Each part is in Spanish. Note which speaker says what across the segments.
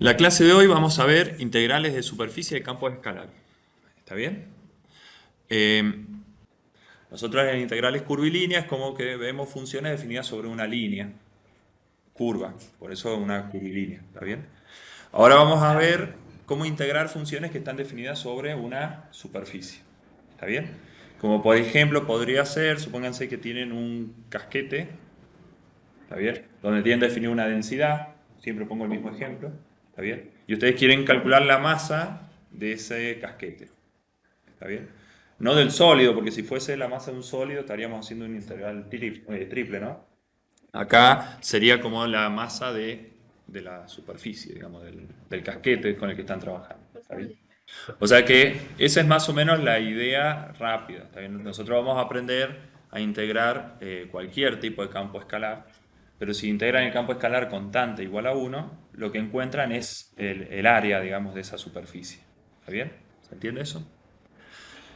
Speaker 1: La clase de hoy vamos a ver integrales de superficie de campos escalares. ¿Está bien? Eh, Nosotros en integrales curvilíneas como que vemos funciones definidas sobre una línea, curva, por eso una curvilínea. ¿Está bien? Ahora vamos a ver cómo integrar funciones que están definidas sobre una superficie. ¿Está bien? Como por ejemplo podría ser, supónganse que tienen un casquete, ¿está bien? Donde tienen definido una densidad, siempre pongo el mismo ejemplo, ¿está bien? Y ustedes quieren calcular la masa de ese casquete, ¿está bien? No del sólido, porque si fuese la masa de un sólido estaríamos haciendo un integral triple, ¿no? Acá sería como la masa de la superficie, digamos, del casquete con el que están trabajando, ¿está bien? O sea que esa es más o menos la idea rápida, ¿está bien? Nosotros vamos a aprender a integrar cualquier tipo de campo escalar, pero si integran el campo escalar constante igual a 1, lo que encuentran es el área, digamos, de esa superficie. ¿Está bien? ¿Se entiende eso?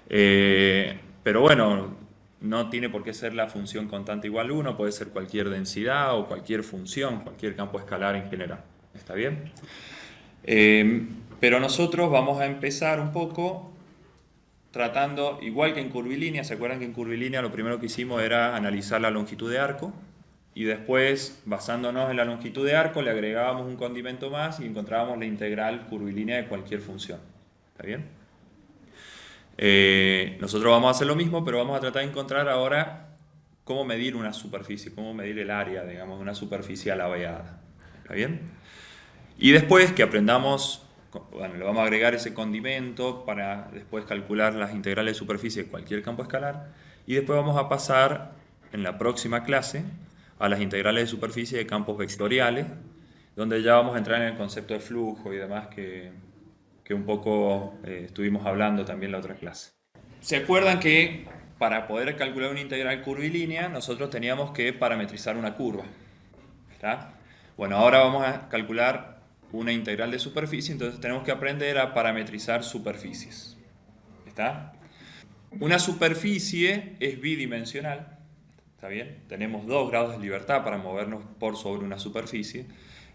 Speaker 1: Pero bueno, no tiene por qué ser la función constante igual a 1, puede ser cualquier densidad o cualquier función, cualquier campo escalar en general. ¿Está bien? Pero nosotros vamos a empezar un poco tratando, igual que en curvilínea, ¿se acuerdan que en curvilínea lo primero que hicimos era analizar la longitud de arco? Y después, basándonos en la longitud de arco, le agregábamos un condimento más y encontrábamos la integral curvilínea de cualquier función. ¿Está bien? Nosotros vamos a hacer lo mismo, pero vamos a tratar de encontrar ahora cómo medir una superficie, cómo medir el área, digamos, de una superficie alabeada. ¿Está bien? Y después que aprendamos, bueno, le vamos a agregar ese condimento para después calcular las integrales de superficie de cualquier campo escalar. Y después vamos a pasar en la próxima clase a las integrales de superficie de campos vectoriales, donde ya vamos a entrar en el concepto de flujo y demás que un poco estuvimos hablando también en la otra clase. ¿Se acuerdan que para poder calcular una integral curvilínea nosotros teníamos que parametrizar una curva? ¿Está? Bueno, ahora vamos a calcular una integral de superficie, entonces tenemos que aprender a parametrizar superficies. ¿Está? Una superficie es bidimensional, ¿está bien? Tenemos 2 grados de libertad para movernos por sobre una superficie.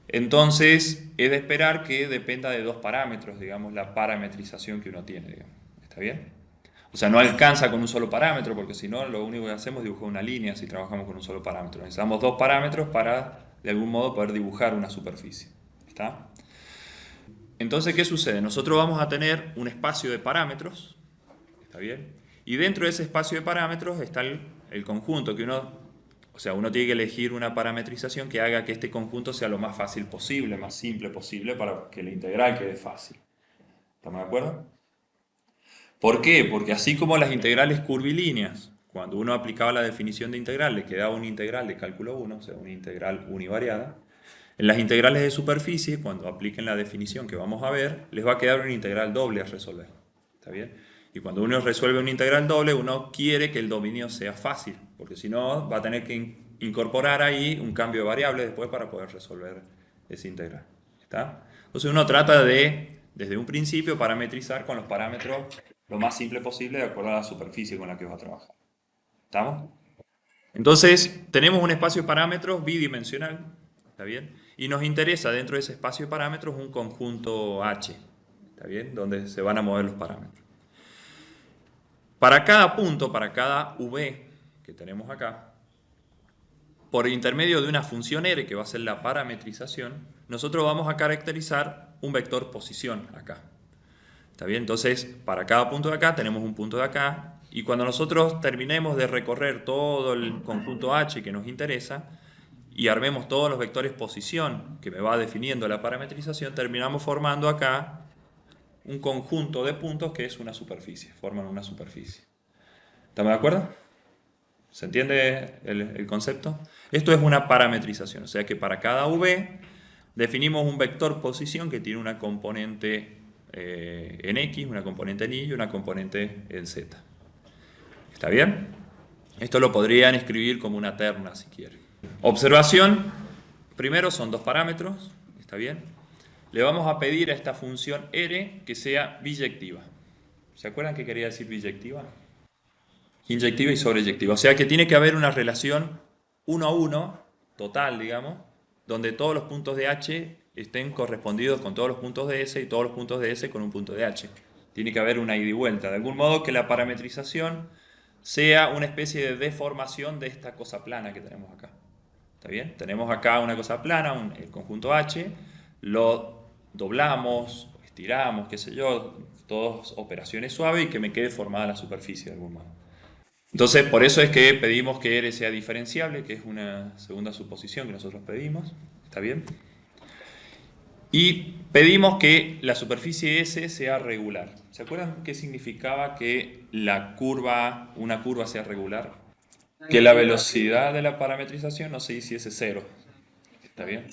Speaker 1: Entonces, es de esperar que dependa de 2 parámetros, digamos, la parametrización que uno tiene, digamos. ¿Está bien? O sea, no alcanza con un solo parámetro, porque si no, lo único que hacemos es dibujar una línea si trabajamos con un solo parámetro. Necesitamos 2 parámetros para, de algún modo, poder dibujar una superficie. ¿Está? Entonces, ¿qué sucede? Nosotros vamos a tener un espacio de parámetros, ¿está bien? Y dentro de ese espacio de parámetros está el conjunto que uno, o sea, uno tiene que elegir una parametrización que haga que este conjunto sea lo más fácil posible, más simple posible, para que la integral quede fácil. ¿Estamos de acuerdo? ¿Por qué? Porque así como las integrales curvilíneas, cuando uno aplicaba la definición de integral, le quedaba una integral de cálculo 1, o sea, una integral univariada. En las integrales de superficie, cuando apliquen la definición que vamos a ver, les va a quedar una integral doble a resolver. ¿Está bien? Y cuando uno resuelve una integral doble, uno quiere que el dominio sea fácil, porque si no, va a tener que incorporar ahí un cambio de variable después para poder resolver esa integral. ¿Está? Entonces uno trata de, desde un principio, parametrizar con los parámetros lo más simple posible de acuerdo a la superficie con la que va a trabajar. ¿Estamos? Entonces, tenemos un espacio de parámetros bidimensional, ¿está bien? Y nos interesa dentro de ese espacio de parámetros un conjunto H, ¿está bien? Donde se van a mover los parámetros. Para cada punto, para cada V que tenemos acá, por intermedio de una función R, que va a ser la parametrización, nosotros vamos a caracterizar un vector posición acá. ¿Está bien? Entonces, para cada punto de acá tenemos un punto de acá, y cuando nosotros terminemos de recorrer todo el conjunto H que nos interesa, y armemos todos los vectores posición que me va definiendo la parametrización, terminamos formando acá un conjunto de puntos que es una superficie, forman una superficie. ¿Estamos de acuerdo? ¿Se entiende el concepto? Esto es una parametrización, o sea que para cada V definimos un vector posición que tiene una componente en X, una componente en Y y una componente en Z. ¿Está bien? Esto lo podrían escribir como una terna si quieren. Observación, primero son 2 parámetros, ¿está bien? Le vamos a pedir a esta función R que sea biyectiva. ¿Se acuerdan qué quería decir biyectiva? Inyectiva y sobreyectiva. O sea que tiene que haber una relación 1 a 1, total, digamos, donde todos los puntos de H estén correspondidos con todos los puntos de S y todos los puntos de S con un punto de H. Tiene que haber una ida y vuelta. De algún modo que la parametrización sea una especie de deformación de esta cosa plana que tenemos acá. ¿Está bien? Tenemos acá una cosa plana, el conjunto H, lo doblamos, estiramos, qué sé yo, todas operaciones suaves y que me quede formada la superficie de algún modo. Entonces, por eso es que pedimos que R sea diferenciable, que es una segunda suposición que nosotros pedimos. ¿Está bien? Y pedimos que la superficie S sea regular. ¿Se acuerdan qué significaba que una curva sea regular? Que la velocidad de la parametrización no se hiciese cero. ¿Está bien?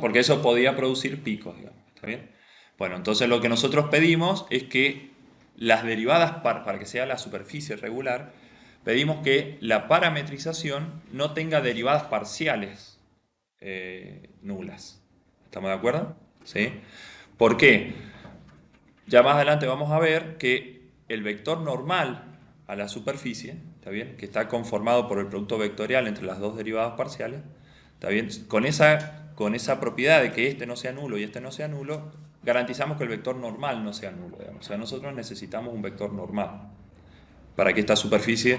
Speaker 1: Porque eso podía producir picos, digamos. ¿Está bien? Bueno, entonces lo que nosotros pedimos es que las derivadas, para que sea la superficie regular, pedimos que la parametrización no tenga derivadas parciales nulas. ¿Estamos de acuerdo? ¿Sí? ¿Por qué? Ya más adelante vamos a ver que el vector normal a la superficie, ¿está bien? Que está conformado por el producto vectorial entre las dos derivadas parciales, ¿está bien? Con esa propiedad de que este no sea nulo y este no sea nulo, garantizamos que el vector normal no sea nulo, digamos. O sea, nosotros necesitamos un vector normal para que esta superficie,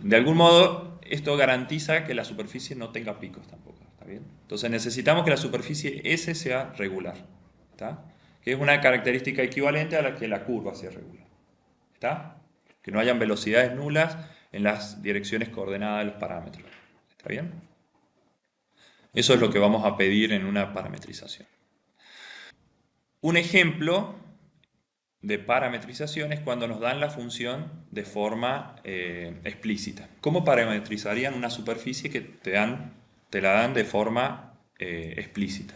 Speaker 1: de algún modo, esto garantiza que la superficie no tenga picos tampoco, ¿está bien? Entonces necesitamos que la superficie S sea regular, ¿está? Que es una característica equivalente a la que la curva sea regular, ¿está? Que no hayan velocidades nulas en las direcciones coordenadas de los parámetros, ¿está bien? Eso es lo que vamos a pedir en una parametrización. Un ejemplo de parametrización es cuando nos dan la función de forma explícita. ¿Cómo parametrizarían una superficie que te la dan de forma explícita?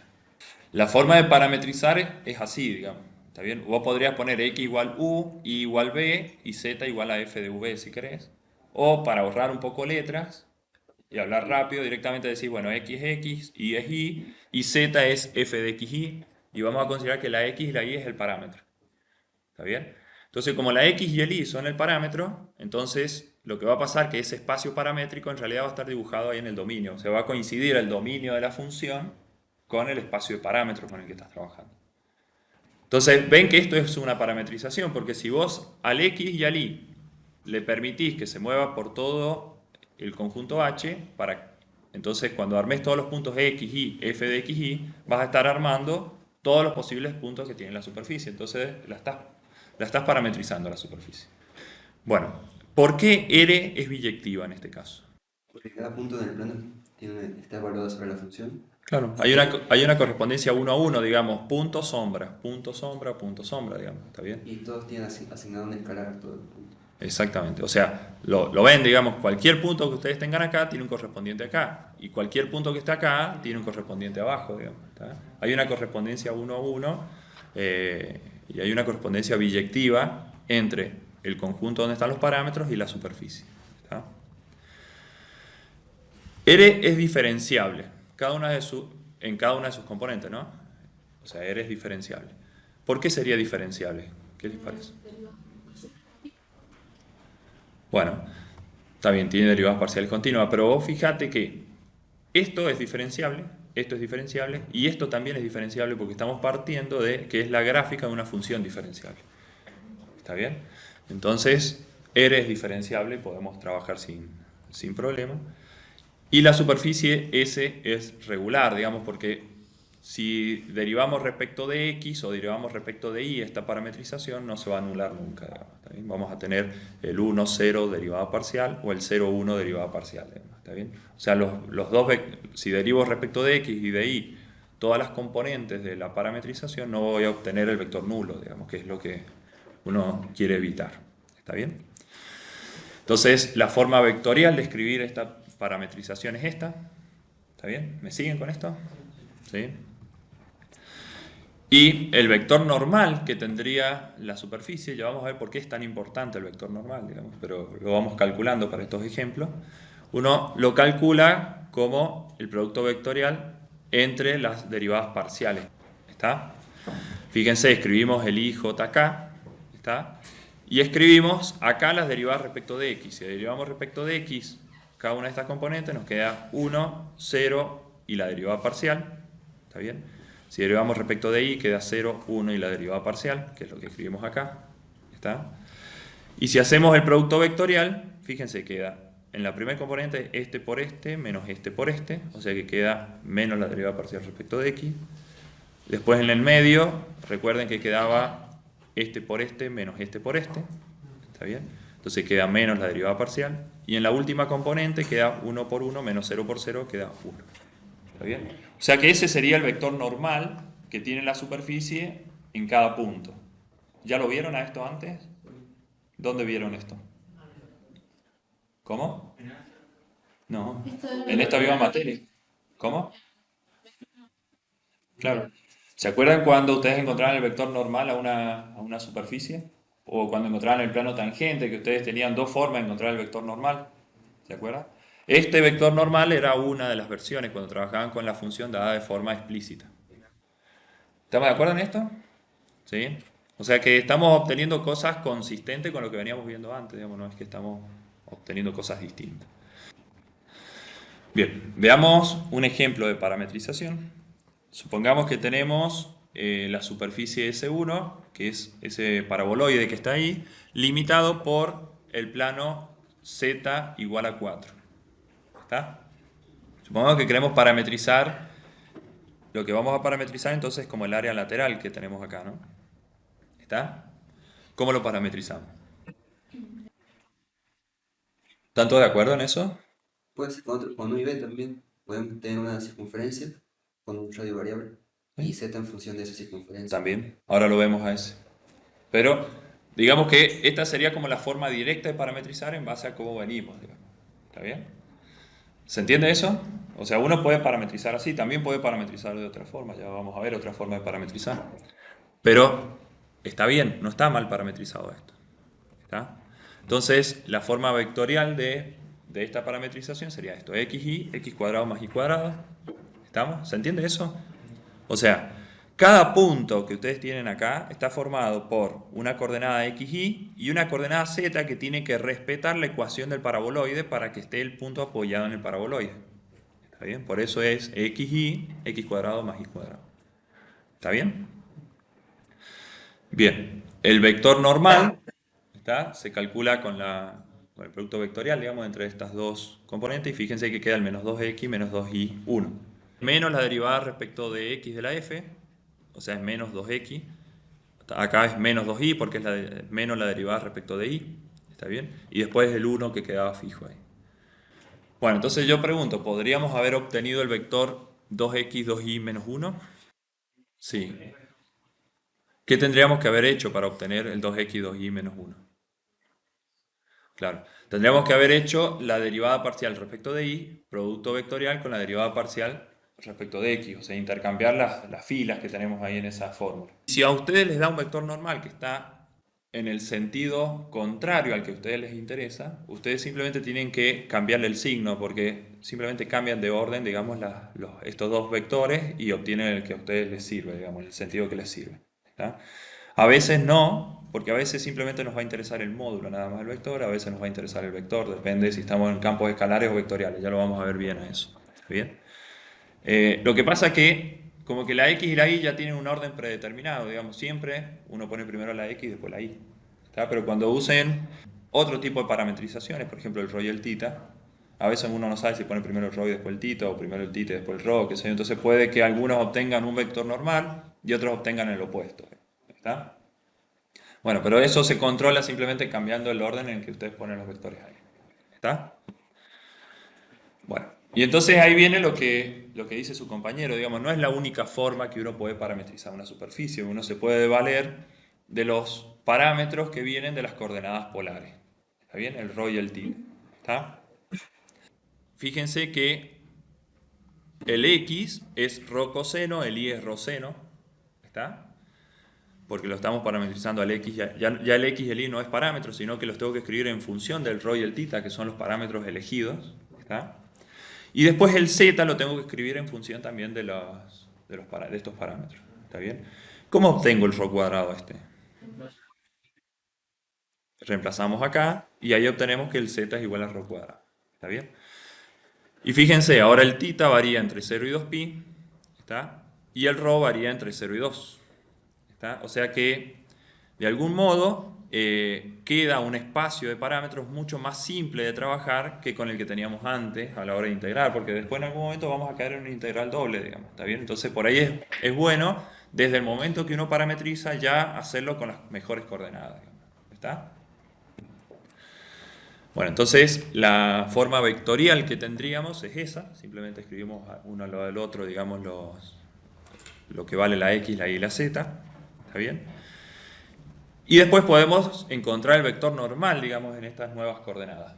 Speaker 1: La forma de parametrizar es así, digamos. ¿Está bien? Vos podrías poner x igual u, y igual b y z igual a f de v si querés. O para ahorrar un poco letras y hablar rápido, directamente decir, bueno, x es x, y es y z es f de xy. Y vamos a considerar que la x y la y es el parámetro. ¿Está bien? Entonces, como la x y el y son el parámetro, entonces lo que va a pasar es que ese espacio paramétrico en realidad va a estar dibujado ahí en el dominio. O sea, va a coincidir el dominio de la función con el espacio de parámetros con el que estás trabajando. Entonces, ven que esto es una parametrización, porque si vos al x y al y le permitís que se mueva por todo el conjunto H, entonces cuando armes todos los puntos x, y, f de x, y, vas a estar armando todos los posibles puntos que tiene la superficie. Entonces la estás parametrizando la superficie. Bueno, ¿por qué R es biyectiva en este caso?
Speaker 2: Porque cada punto del plano está evaluado sobre la función.
Speaker 1: Claro, hay una correspondencia 1 a 1, digamos, punto, sombra, punto, sombra, punto, sombra, digamos, ¿está bien?
Speaker 2: Y todos tienen asignado un escalar a todo el punto.
Speaker 1: Exactamente, o sea, lo ven, digamos, cualquier punto que ustedes tengan acá tiene un correspondiente acá, y cualquier punto que esté acá tiene un correspondiente abajo, digamos, ¿está? Hay una correspondencia 1 a 1 y hay una correspondencia biyectiva entre el conjunto donde están los parámetros y la superficie, ¿está? R es diferenciable en cada una de sus componentes, ¿no? O sea, R es diferenciable. ¿Por qué sería diferenciable? ¿Qué les parece? Bueno, está bien, tiene derivadas parciales continuas, pero vos fíjate que esto es diferenciable y esto también es diferenciable porque estamos partiendo de que es la gráfica de una función diferenciable. ¿Está bien? Entonces, R es diferenciable y podemos trabajar sin problema. Y la superficie S es regular, digamos, porque si derivamos respecto de X o derivamos respecto de Y, esta parametrización no se va a anular nunca, digamos, ¿está bien? Vamos a tener el 1, 0 derivada parcial o el 0, 1 derivada parcial, digamos, ¿está bien? O sea, si derivo respecto de X y de Y todas las componentes de la parametrización, no voy a obtener el vector nulo, digamos, que es lo que uno quiere evitar. ¿Está bien? Entonces, la forma vectorial de escribir esta parametrización es esta. ¿Está bien? ¿Me siguen con esto? ¿Sí? Y el vector normal que tendría la superficie, ya vamos a ver por qué es tan importante el vector normal, digamos, pero lo vamos calculando para estos ejemplos. Uno lo calcula como el producto vectorial entre las derivadas parciales. ¿Está? Fíjense, escribimos el IJK, ¿está? Y escribimos acá las derivadas respecto de X. Si derivamos respecto de X cada una de estas componentes, nos queda 1, 0 y la derivada parcial. ¿Está bien? Si derivamos respecto de y, queda 0, 1 y la derivada parcial, que es lo que escribimos acá. ¿Está? Y si hacemos el producto vectorial, fíjense, queda en la primera componente este por este menos este por este, o sea que queda menos la derivada parcial respecto de x. Después en el medio, recuerden que quedaba este por este menos este por este. ¿Está bien? Entonces queda menos la derivada parcial. Y en la última componente queda 1 por 1 menos 0 por 0, queda 1. ¿Está bien? O sea que ese sería el vector normal que tiene la superficie en cada punto. ¿Ya lo vieron a esto antes? ¿Dónde vieron esto? ¿Cómo? No. En esta misma materia. ¿Cómo? Claro. ¿Se acuerdan cuando ustedes encontraban el vector normal a una superficie? O cuando encontraban el plano tangente, que ustedes tenían dos formas de encontrar el vector normal. ¿Se acuerdan? Este vector normal era una de las versiones cuando trabajaban con la función dada de forma explícita. ¿Estamos de acuerdo en esto? ¿Sí? O sea que estamos obteniendo cosas consistentes con lo que veníamos viendo antes, digamos, no es que estamos obteniendo cosas distintas. Bien, veamos un ejemplo de parametrización. Supongamos que tenemos la superficie S1, que es ese paraboloide que está ahí, limitado por el plano Z igual a 4. ¿Está? Supongamos que queremos parametrizar, lo que vamos a parametrizar entonces es como el área lateral que tenemos acá, ¿no? ¿Está? ¿Cómo lo parametrizamos? ¿Están todos de acuerdo en eso?
Speaker 2: Puede ser con U y B también. Podemos tener una circunferencia con un radio variable y
Speaker 1: ¿Sí?
Speaker 2: z en función de esa circunferencia.
Speaker 1: También, ahora lo vemos a ese. Pero digamos que esta sería como la forma directa de parametrizar en base a cómo venimos, digamos. ¿Está bien? ¿Se entiende eso? O sea, uno puede parametrizar así, también puede parametrizar de otra forma, ya vamos a ver otra forma de parametrizar. Pero está bien, no está mal parametrizado esto. ¿Está? Entonces, la forma vectorial de esta parametrización sería esto, xy, x cuadrado más y cuadrado. ¿Estamos? ¿Se entiende eso? O sea, cada punto que ustedes tienen acá está formado por una coordenada xy y una coordenada z que tiene que respetar la ecuación del paraboloide para que esté el punto apoyado en el paraboloide. ¿Está bien? Por eso es xy, x cuadrado más y cuadrado. ¿Está bien? Bien. El vector normal, ¿está? Se calcula con el producto vectorial, digamos, entre estas dos componentes y fíjense que queda el menos 2x menos 2y, 1. Menos la derivada respecto de x de la f, o sea, es menos 2x. Acá es menos 2y porque es menos la derivada respecto de y. ¿Está bien? Y después el 1 que quedaba fijo ahí. Bueno, entonces yo pregunto, ¿podríamos haber obtenido el vector 2x, 2y menos 1? Sí. ¿Qué tendríamos que haber hecho para obtener el 2x, 2y menos 1? Claro. Tendríamos que haber hecho la derivada parcial respecto de y, producto vectorial con la derivada parcial respecto de x, o sea, intercambiar las filas que tenemos ahí en esa fórmula. Si a ustedes les da un vector normal que está en el sentido contrario al que a ustedes les interesa, ustedes simplemente tienen que cambiarle el signo, porque simplemente cambian de orden, digamos, estos dos vectores y obtienen el que a ustedes les sirve, digamos, el sentido que les sirve. ¿Está? A veces no, porque a veces simplemente nos va a interesar el módulo, nada más el vector, a veces nos va a interesar el vector, depende si estamos en campos escalares o vectoriales, ya lo vamos a ver bien a eso. ¿Está bien? Lo que pasa que como que la X y la Y ya tienen un orden predeterminado, digamos, siempre uno pone primero la X y después la Y. ¿Está? Pero cuando usen otro tipo de parametrizaciones, por ejemplo el ρ y el θ, a veces uno no sabe si pone primero el ρ y después el θ, o primero el θ y después el ρ, qué sé yo. Entonces puede que algunos obtengan un vector normal y otros obtengan el opuesto. ¿Está? Bueno, pero eso se controla simplemente cambiando el orden en que ustedes ponen los vectores ahí. ¿Está? Bueno, y entonces ahí viene lo que dice su compañero, digamos, no es la única forma que uno puede parametrizar una superficie, uno se puede valer de los parámetros que vienen de las coordenadas polares. ¿Está bien? El ρ y el θ. ¿Está? Fíjense que el x es ρ coseno, el y es ρ seno. ¿Está? Porque lo estamos parametrizando al x, ya el x y el y no es parámetro, sino que los tengo que escribir en función del ρ y el θ, que son los parámetros elegidos. ¿Está? Y después el z lo tengo que escribir en función también de estos parámetros. ¿Está bien? ¿Cómo obtengo el ρ cuadrado este? Reemplazamos acá y ahí obtenemos que el z es igual a ρ cuadrado. ¿Está bien? Y fíjense, ahora el θ varía entre 0 y 2pi. ¿Está? y el ρ varía entre 0 y 2. ¿Está? O sea que, de algún modo, queda un espacio de parámetros mucho más simple de trabajar que con el que teníamos antes a la hora de integrar, porque después en algún momento vamos a caer en una integral doble, digamos, ¿está bien? Entonces por ahí es bueno, desde el momento que uno parametriza, ya hacerlo con las mejores coordenadas, digamos, ¿está? Bueno, entonces la forma vectorial que tendríamos es esa, simplemente escribimos uno al lado del otro, digamos, lo que vale la x, la y y la z, ¿está bien? Y después podemos encontrar el vector normal, digamos, en estas nuevas coordenadas.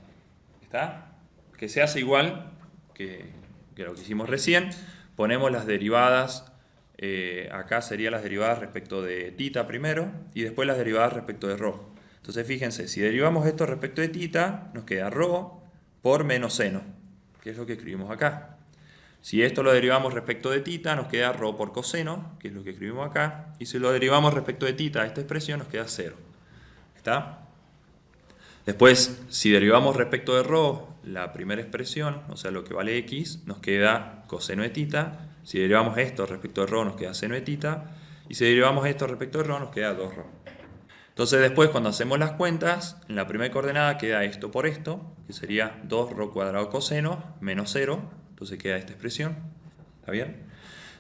Speaker 1: ¿Está? Que se hace igual que lo que hicimos recién. Ponemos las derivadas, acá serían las derivadas respecto de θ primero, y después las derivadas respecto de ρ. Entonces fíjense, si derivamos esto respecto de θ, nos queda ρ por menos seno, que es lo que escribimos acá. Si esto lo derivamos respecto de θ, nos queda ρ por coseno, que es lo que escribimos acá. Y si lo derivamos respecto de θ a esta expresión, nos queda 0. ¿Está? Después, si derivamos respecto de ρ la primera expresión, o sea, lo que vale x, nos queda coseno de θ. Si derivamos esto respecto de ρ, nos queda seno de θ. Y si derivamos esto respecto de ρ, nos queda 2ρ. Entonces después, cuando hacemos las cuentas, en la primera coordenada queda esto por esto, que sería 2ρ cuadrado coseno menos 0. Entonces queda esta expresión. ¿Está bien?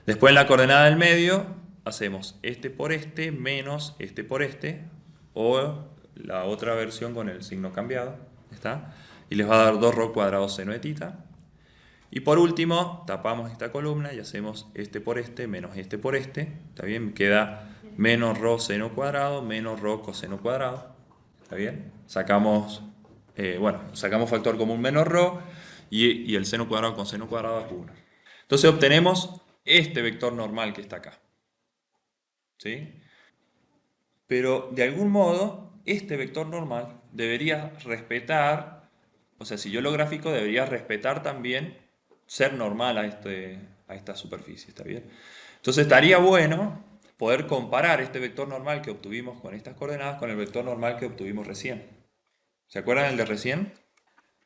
Speaker 1: Después en la coordenada del medio hacemos este por este menos este por este, o la otra versión con el signo cambiado, ¿está? Y les va a dar 2ρ cuadrado seno de θ. Y por último, tapamos esta columna y hacemos este por este menos este por este, ¿está bien? Queda menos ρ seno cuadrado menos ρ coseno cuadrado, ¿está bien? Sacamos, sacamos factor común menos ρ y el seno cuadrado con seno cuadrado es 1. Entonces obtenemos este vector normal que está acá. ¿Sí? Pero de algún modo, este vector normal debería respetar, o sea, si yo lo grafico, debería respetar también ser normal a esta superficie, ¿está bien? Entonces estaría bueno poder comparar este vector normal que obtuvimos con estas coordenadas con el vector normal que obtuvimos recién. ¿Se acuerdan el de recién?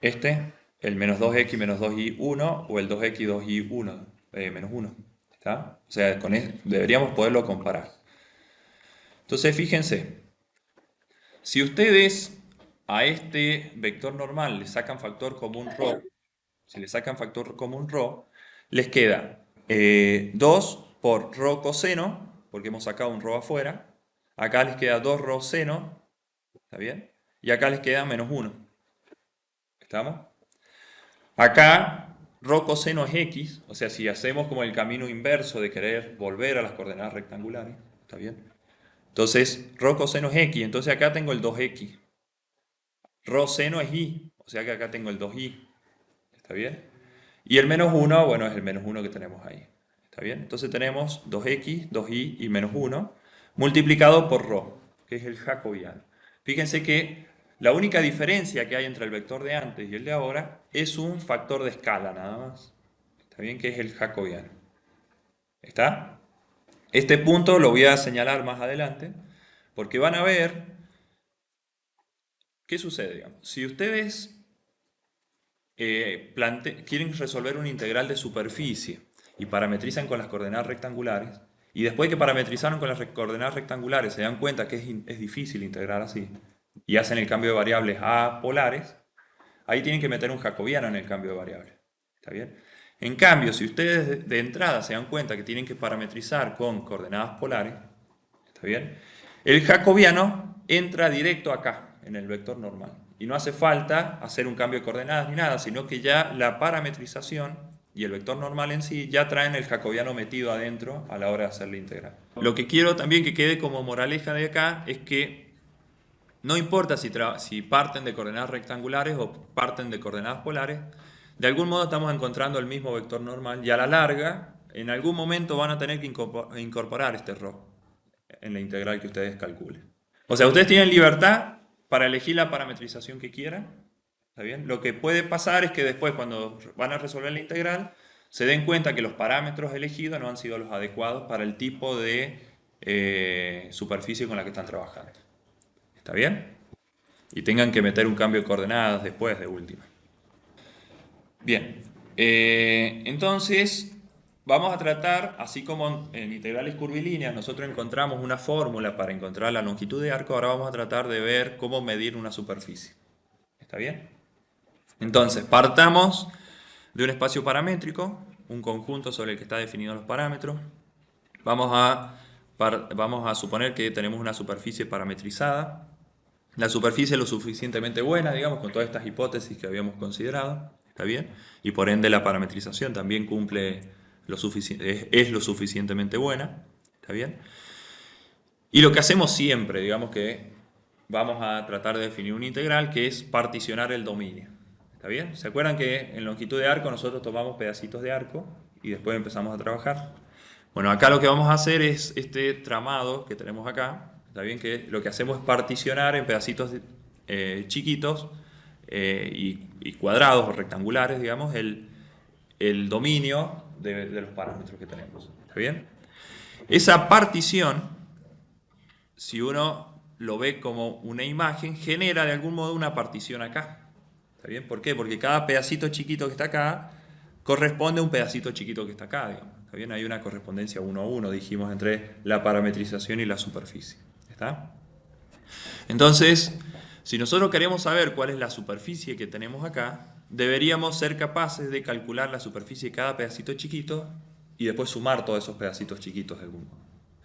Speaker 1: Este, el menos 2x menos 2y 1 o el 2x 2y 1 menos 1. ¿Está? O sea, deberíamos poderlo comparar. Entonces, fíjense, si ustedes a este vector normal le sacan factor común ρ, si le sacan factor común ρ, les queda 2 por ρ coseno, porque hemos sacado un ρ afuera. Acá les queda 2ρ seno, ¿está bien? Y acá les queda menos 1. ¿Estamos? Acá, ρ coseno es x, o sea, si hacemos como el camino inverso de querer volver a las coordenadas rectangulares, ¿está bien? Entonces, ρ coseno es x, entonces acá tengo el 2x. Ρ seno es y, o sea que acá tengo el 2y, ¿está bien? Y el menos 1, bueno, es el menos 1 que tenemos ahí, ¿está bien? Entonces tenemos 2x, 2y y menos 1 multiplicado por ρ, que es el jacobiano. Fíjense que la única diferencia que hay entre el vector de antes y el de ahora es un factor de escala nada más. ¿Está bien? Que es el jacobiano. ¿Está? Este punto lo voy a señalar más adelante porque van a ver qué sucede. Digamos. Si ustedes quieren resolver una integral de superficie y parametrizan con las coordenadas rectangulares, y después que parametrizaron con las coordenadas rectangulares se dan cuenta que es difícil integrar así, y hacen el cambio de variables a polares, ahí tienen que meter un jacobiano en el cambio de variables. ¿Está bien? En cambio, si ustedes de entrada se dan cuenta que tienen que parametrizar con coordenadas polares, ¿está bien? El jacobiano entra directo acá, en el vector normal. Y no hace falta hacer un cambio de coordenadas ni nada, sino que ya la parametrización y el vector normal en sí ya traen el jacobiano metido adentro a la hora de hacer la integral. Lo que quiero también que quede como moraleja de acá es que no importa si parten de coordenadas rectangulares o parten de coordenadas polares, de algún modo estamos encontrando el mismo vector normal y a la larga, en algún momento van a tener que incorporar este ρ en la integral que ustedes calculen. O sea, ustedes tienen libertad para elegir la parametrización que quieran. ¿Está bien? Lo que puede pasar es que después, cuando van a resolver la integral, se den cuenta que los parámetros elegidos no han sido los adecuados para el tipo de superficie con la que están trabajando. ¿Está bien? Y tengan que meter un cambio de coordenadas después de última. Bien, entonces vamos a tratar, así como en integrales curvilíneas nosotros encontramos una fórmula para encontrar la longitud de arco, ahora vamos a tratar de ver cómo medir una superficie. ¿Está bien? Entonces, partamos de un espacio paramétrico, un conjunto sobre el que están definidos los parámetros. Vamos a suponer que tenemos una superficie parametrizada. La superficie es lo suficientemente buena, digamos, con todas estas hipótesis que habíamos considerado. ¿Está bien? Y por ende la parametrización también es lo suficientemente buena. ¿Está bien? Y lo que hacemos siempre, digamos que vamos a tratar de definir un integral que es particionar el dominio. ¿Está bien? ¿Se acuerdan que en longitud de arco nosotros tomamos pedacitos de arco y después empezamos a trabajar? Bueno, acá lo que vamos a hacer es este tramado que tenemos acá. ¿Está bien? Que lo que hacemos es particionar en pedacitos chiquitos y cuadrados o rectangulares, digamos, el dominio de los parámetros que tenemos. ¿Está bien? Esa partición, si uno lo ve como una imagen, genera de algún modo una partición acá. ¿Está bien? ¿Por qué? Porque cada pedacito chiquito que está acá corresponde a un pedacito chiquito que está acá, digamos. ¿Está bien? Hay una correspondencia 1 a 1, dijimos, entre la parametrización y la superficie. ¿Está? Entonces, si nosotros queremos saber cuál es la superficie que tenemos acá, deberíamos ser capaces de calcular la superficie de cada pedacito chiquito y después sumar todos esos pedacitos chiquitos de algún modo.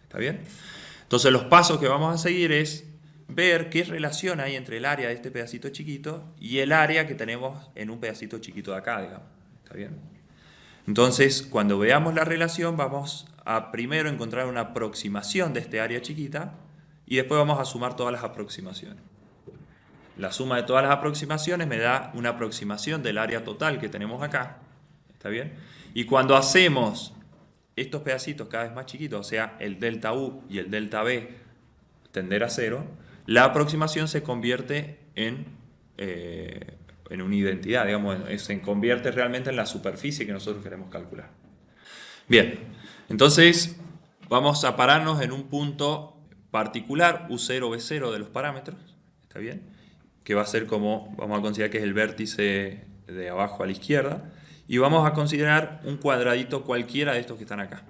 Speaker 1: ¿Está bien? Entonces los pasos que vamos a seguir es ver qué relación hay entre el área de este pedacito chiquito y el área que tenemos en un pedacito chiquito de acá, digamos. ¿Está bien? Entonces, cuando veamos la relación, vamos a primero encontrar una aproximación de este área chiquita y después vamos a sumar todas las aproximaciones. La suma de todas las aproximaciones me da una aproximación del área total que tenemos acá. ¿Está bien? Y cuando hacemos estos pedacitos cada vez más chiquitos, o sea, el delta U y el delta B tender a cero, la aproximación se convierte en una identidad, digamos, se convierte realmente en la superficie que nosotros queremos calcular. Bien, entonces vamos a pararnos en un punto particular, U0, B0 de los parámetros, ¿está bien? Que va a ser como, vamos a considerar que es el vértice de abajo a la izquierda, y vamos a considerar un cuadradito cualquiera de estos que están acá.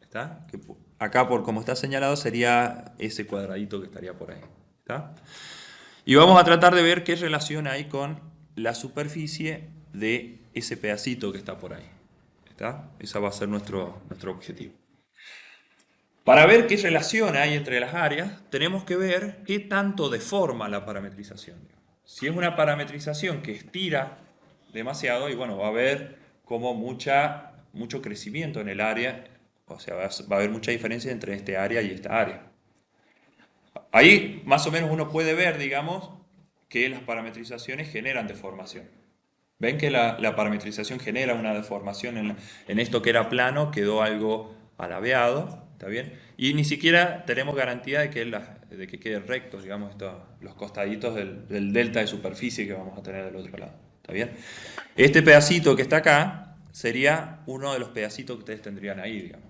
Speaker 1: ¿Está? Que acá, por como está señalado, sería ese cuadradito que estaría por ahí. ¿Está? Y vamos a tratar de ver qué relación hay con la superficie de ese pedacito que está por ahí. ¿Está? Ese va a ser nuestro objetivo. Para ver qué relación hay entre las áreas, tenemos que ver qué tanto deforma la parametrización. Si es una parametrización que estira demasiado, y bueno, va a haber como mucho crecimiento en el área, o sea, va a haber mucha diferencia entre este área y esta área. Ahí más o menos uno puede ver, digamos, que las parametrizaciones generan deformación. Ven que la parametrización genera una deformación en esto que era plano, quedó algo alabeado, ¿está bien? Y ni siquiera tenemos garantía de que queden rectos, digamos, los costaditos del delta de superficie que vamos a tener del otro lado, ¿está bien? Este pedacito que está acá sería uno de los pedacitos que ustedes tendrían ahí, digamos.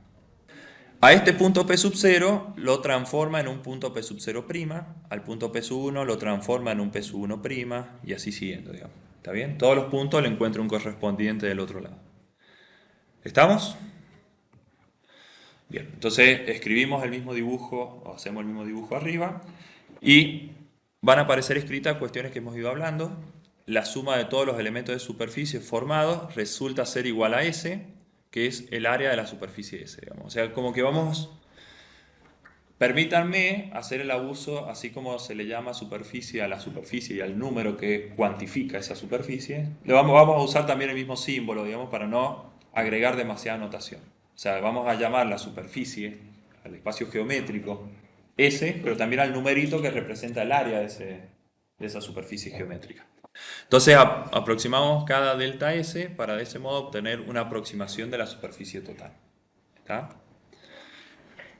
Speaker 1: A este punto P sub 0 lo transforma en un punto P sub 0', al punto P sub 1 lo transforma en un P sub 1', y así siguiendo, digamos. ¿Está bien? Todos los puntos le encuentro un correspondiente del otro lado. ¿Estamos? Bien, entonces escribimos el mismo dibujo, o hacemos el mismo dibujo arriba, y van a aparecer escritas cuestiones que hemos ido hablando. La suma de todos los elementos de superficie formados resulta ser igual a S, que es el área de la superficie S, digamos. O sea, como que vamos... Permítanme hacer el abuso, así como se le llama superficie a la superficie y al número que cuantifica esa superficie, vamos a usar también el mismo símbolo, digamos, para no agregar demasiada notación. O sea, vamos a llamar la superficie al espacio geométrico S, pero también al numerito que representa el área de esa superficie geométrica. Entonces aproximamos cada delta S para de ese modo obtener una aproximación de la superficie total. ¿Está?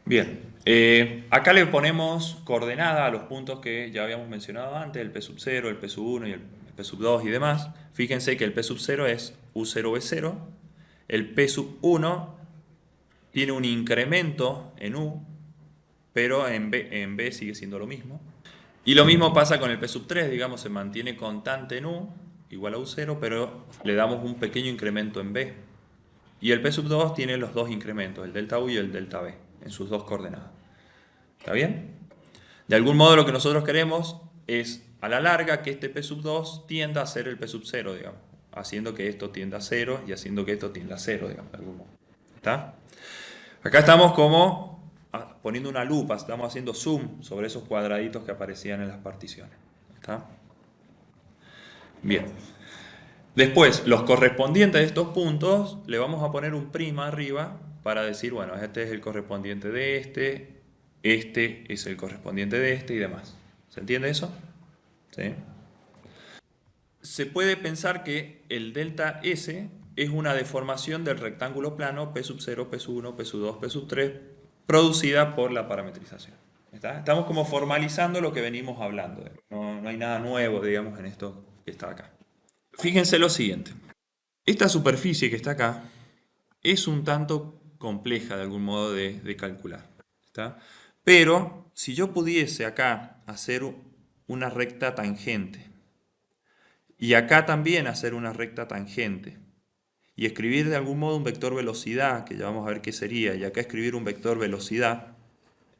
Speaker 1: Bien, acá le ponemos coordenada a los puntos que ya habíamos mencionado antes, el P sub 0, el P sub 1 y el P sub 2 y demás. Fíjense que el P sub 0 es U0B0, el P sub 1 tiene un incremento en U, pero en B sigue siendo lo mismo. Y lo mismo pasa con el P sub 3, digamos, se mantiene constante en U, igual a U0, pero le damos un pequeño incremento en B. Y el P sub 2 tiene los dos incrementos, el delta U y el delta B, en sus dos coordenadas. ¿Está bien? De algún modo lo que nosotros queremos es, a la larga, que este P sub 2 tienda a ser el P sub 0, digamos. Haciendo que esto tienda a 0 y haciendo que esto tienda a 0, digamos, de algún modo. ¿Está? Acá estamos como poniendo una lupa, estamos haciendo zoom sobre esos cuadraditos que aparecían en las particiones. ¿Está? Bien. Después, los correspondientes de estos puntos, le vamos a poner un prima arriba para decir, bueno, este es el correspondiente de este es el correspondiente de este y demás. ¿Se entiende eso? ¿Sí? Se puede pensar que el delta S es una deformación del rectángulo plano P sub 0, P sub 1, P sub 2, P sub 3, producida por la parametrización. ¿Está? Estamos como formalizando lo que venimos hablando. No hay nada nuevo, digamos, en esto que está acá. Fíjense lo siguiente. Esta superficie que está acá es un tanto compleja de algún modo de calcular. ¿Está? Pero si yo pudiese acá hacer una recta tangente y acá también hacer una recta tangente y escribir de algún modo un vector velocidad, que ya vamos a ver qué sería, y acá escribir un vector velocidad,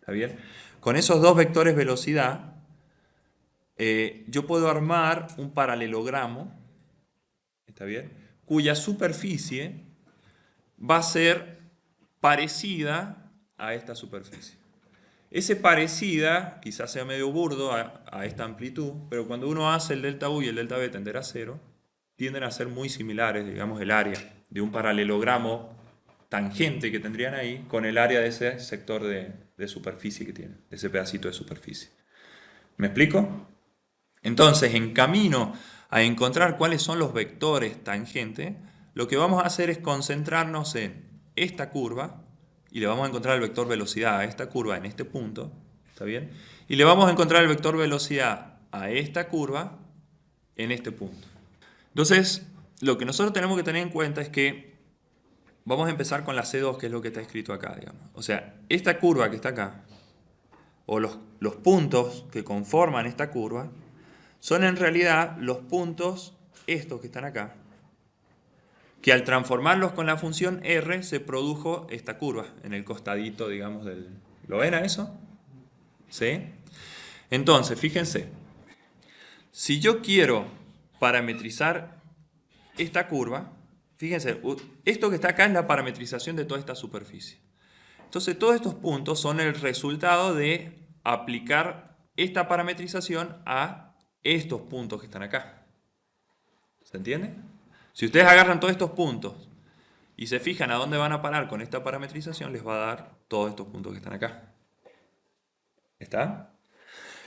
Speaker 1: ¿está bien? Con esos dos vectores velocidad, yo puedo armar un paralelogramo, ¿está bien? Cuya superficie va a ser parecida a esta superficie. Ese parecida quizás sea medio burdo a esta amplitud, pero cuando uno hace el delta U y el delta B tender a cero, tienden a ser muy similares, digamos, el área de un paralelogramo tangente que tendrían ahí con el área de ese sector de superficie que tiene, de ese pedacito de superficie. ¿Me explico? Entonces, en camino a encontrar cuáles son los vectores tangentes, lo que vamos a hacer es concentrarnos en esta curva y le vamos a encontrar el vector velocidad a esta curva en este punto, ¿está bien? Y le vamos a encontrar el vector velocidad a esta curva en este punto. Entonces, lo que nosotros tenemos que tener en cuenta es que vamos a empezar con la C2, que es lo que está escrito acá, digamos. O sea, esta curva que está acá, o los puntos que conforman esta curva, son en realidad los puntos, estos que están acá, que al transformarlos con la función R se produjo esta curva en el costadito, digamos, del... ¿Lo ven a eso? ¿Sí? Entonces, fíjense, si yo quiero parametrizar esta curva, fíjense, esto que está acá es la parametrización de toda esta superficie. Entonces, todos estos puntos son el resultado de aplicar esta parametrización a estos puntos que están acá. ¿Se entiende? Si ustedes agarran todos estos puntos y se fijan a dónde van a parar con esta parametrización, les va a dar todos estos puntos que están acá. ¿Está?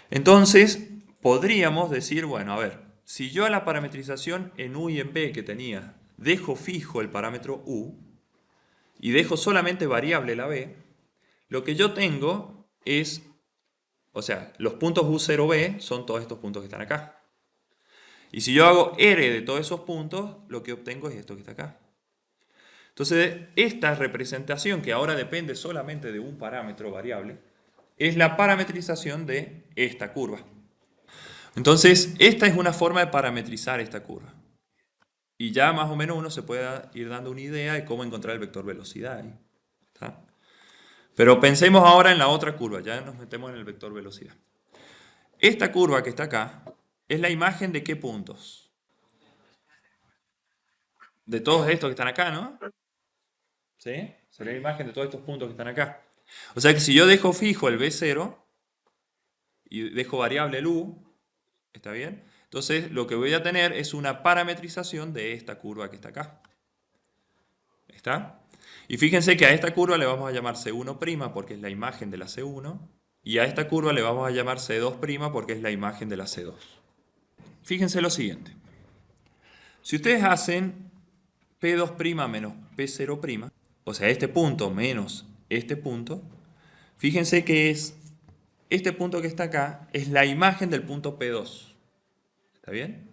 Speaker 1: Entonces, podríamos decir, bueno, a ver, si yo a la parametrización en U y en B que tenía, dejo fijo el parámetro U y dejo solamente variable la B, lo que yo tengo es, o sea, los puntos U0B son todos estos puntos que están acá. Y si yo hago R de todos esos puntos, lo que obtengo es esto que está acá. Entonces, esta representación, que ahora depende solamente de un parámetro variable, es la parametrización de esta curva. Entonces, esta es una forma de parametrizar esta curva. Y ya más o menos uno se puede ir dando una idea de cómo encontrar el vector velocidad ahí. ¿Está? Pero pensemos ahora en la otra curva, ya nos metemos en el vector velocidad. Esta curva que está acá es la imagen de qué puntos. De todos estos que están acá, ¿no? ¿Sí? Sería la imagen de todos estos puntos que están acá. O sea que si yo dejo fijo el B0 y dejo variable el U, ¿está bien? Entonces lo que voy a tener es una parametrización de esta curva que está acá. ¿Está? Y fíjense que a esta curva le vamos a llamar C1' porque es la imagen de la C1, y a esta curva le vamos a llamar C2' porque es la imagen de la C2. Fíjense lo siguiente. Si ustedes hacen P2' menos P0', o sea, este punto menos este punto, fíjense que es este punto que está acá, es la imagen del punto P2. ¿Está bien?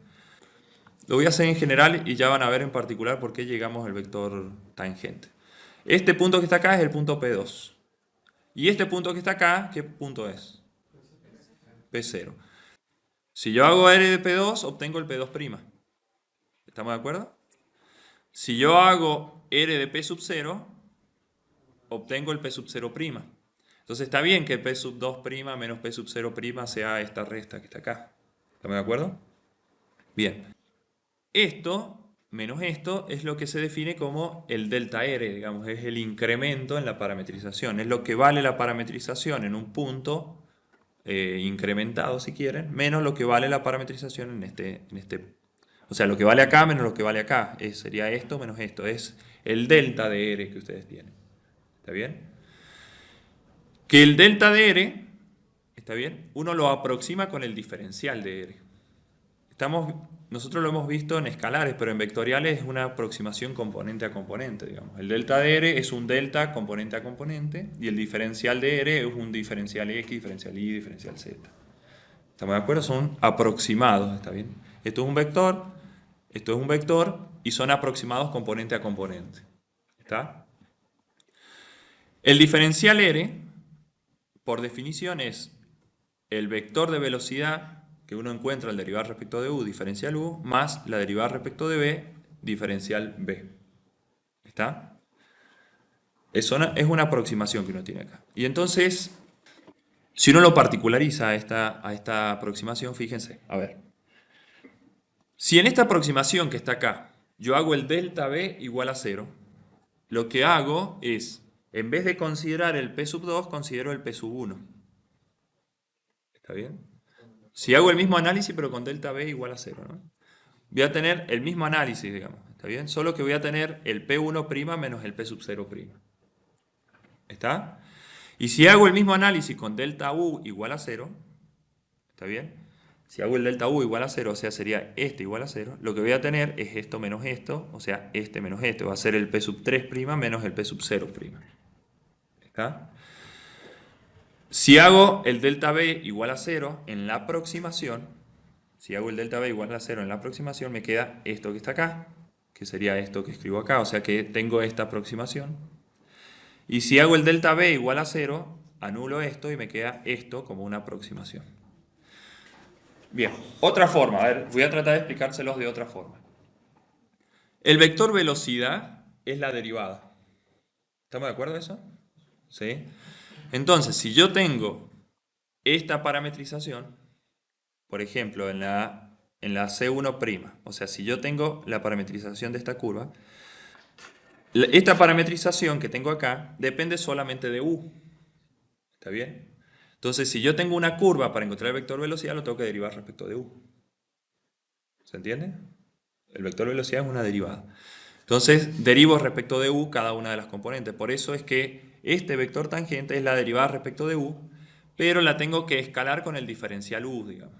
Speaker 1: Lo voy a hacer en general y ya van a ver en particular por qué llegamos al vector tangente. Este punto que está acá es el punto P2. Y este punto que está acá, ¿qué punto es? P0. Si yo hago R de P2, obtengo el P2'. ¿Estamos de acuerdo? Si yo hago R de P sub 0, obtengo el P sub 0'. Entonces está bien que P sub 2' menos P sub 0' sea esta resta que está acá. ¿Estamos de acuerdo? Bien. Esto menos esto es lo que se define como el delta R, digamos, es el incremento en la parametrización. Es lo que vale la parametrización en un punto incrementado, si quieren, menos lo que vale la parametrización en este. O sea, lo que vale acá menos lo que vale acá. Sería esto menos esto. Es el delta de R que ustedes tienen. ¿Está bien? Que el delta de R, ¿está bien? Uno lo aproxima con el diferencial de R. Nosotros lo hemos visto en escalares, pero en vectoriales es una aproximación componente a componente, digamos. El delta de R es un delta componente a componente y el diferencial de R es un diferencial X, diferencial Y, diferencial Z. ¿Estamos de acuerdo? Son aproximados, ¿está bien? Esto es un vector y son aproximados componente a componente. ¿Está? El diferencial R, por definición, es el vector de velocidad que uno encuentra al derivar respecto de u, diferencial u, más la derivada respecto de b, diferencial b. ¿Está? Es una aproximación que uno tiene acá. Y entonces, si uno lo particulariza a esta aproximación, fíjense, a ver. Si en esta aproximación que está acá, yo hago el delta b igual a 0, lo que hago es, en vez de considerar el p sub 2, considero el p sub 1. ¿Está bien? Si hago el mismo análisis, pero con delta b igual a 0, ¿no? Voy a tener el mismo análisis, digamos, ¿está bien? Solo que voy a tener el P1' menos el P sub 0'. ¿Está? Y si hago el mismo análisis con delta U igual a 0, ¿está bien? Si hago el delta U igual a 0, o sea, sería este igual a 0, lo que voy a tener es esto menos esto, o sea, este menos este, va a ser el P sub 3' menos el P sub 0'. ¿Está? Si hago el delta B igual a 0 en la aproximación, si hago el delta B igual a 0 en la aproximación, me queda esto que está acá, que sería esto que escribo acá, o sea que tengo esta aproximación. Y si hago el delta B igual a 0, anulo esto y me queda esto como una aproximación. Bien, otra forma, a ver, voy a tratar de explicárselos de otra forma. El vector velocidad es la derivada. ¿Estamos de acuerdo en eso? ¿Sí? Entonces, si yo tengo esta parametrización, por ejemplo, en la C1', o sea, si yo tengo la parametrización de esta curva, esta parametrización que tengo acá depende solamente de U. ¿Está bien? Entonces, si yo tengo una curva para encontrar el vector velocidad, lo tengo que derivar respecto de U. ¿Se entiende? El vector velocidad es una derivada. Entonces, derivo respecto de U cada una de las componentes. Por eso es que este vector tangente es la derivada respecto de U, pero la tengo que escalar con el diferencial U, digamos.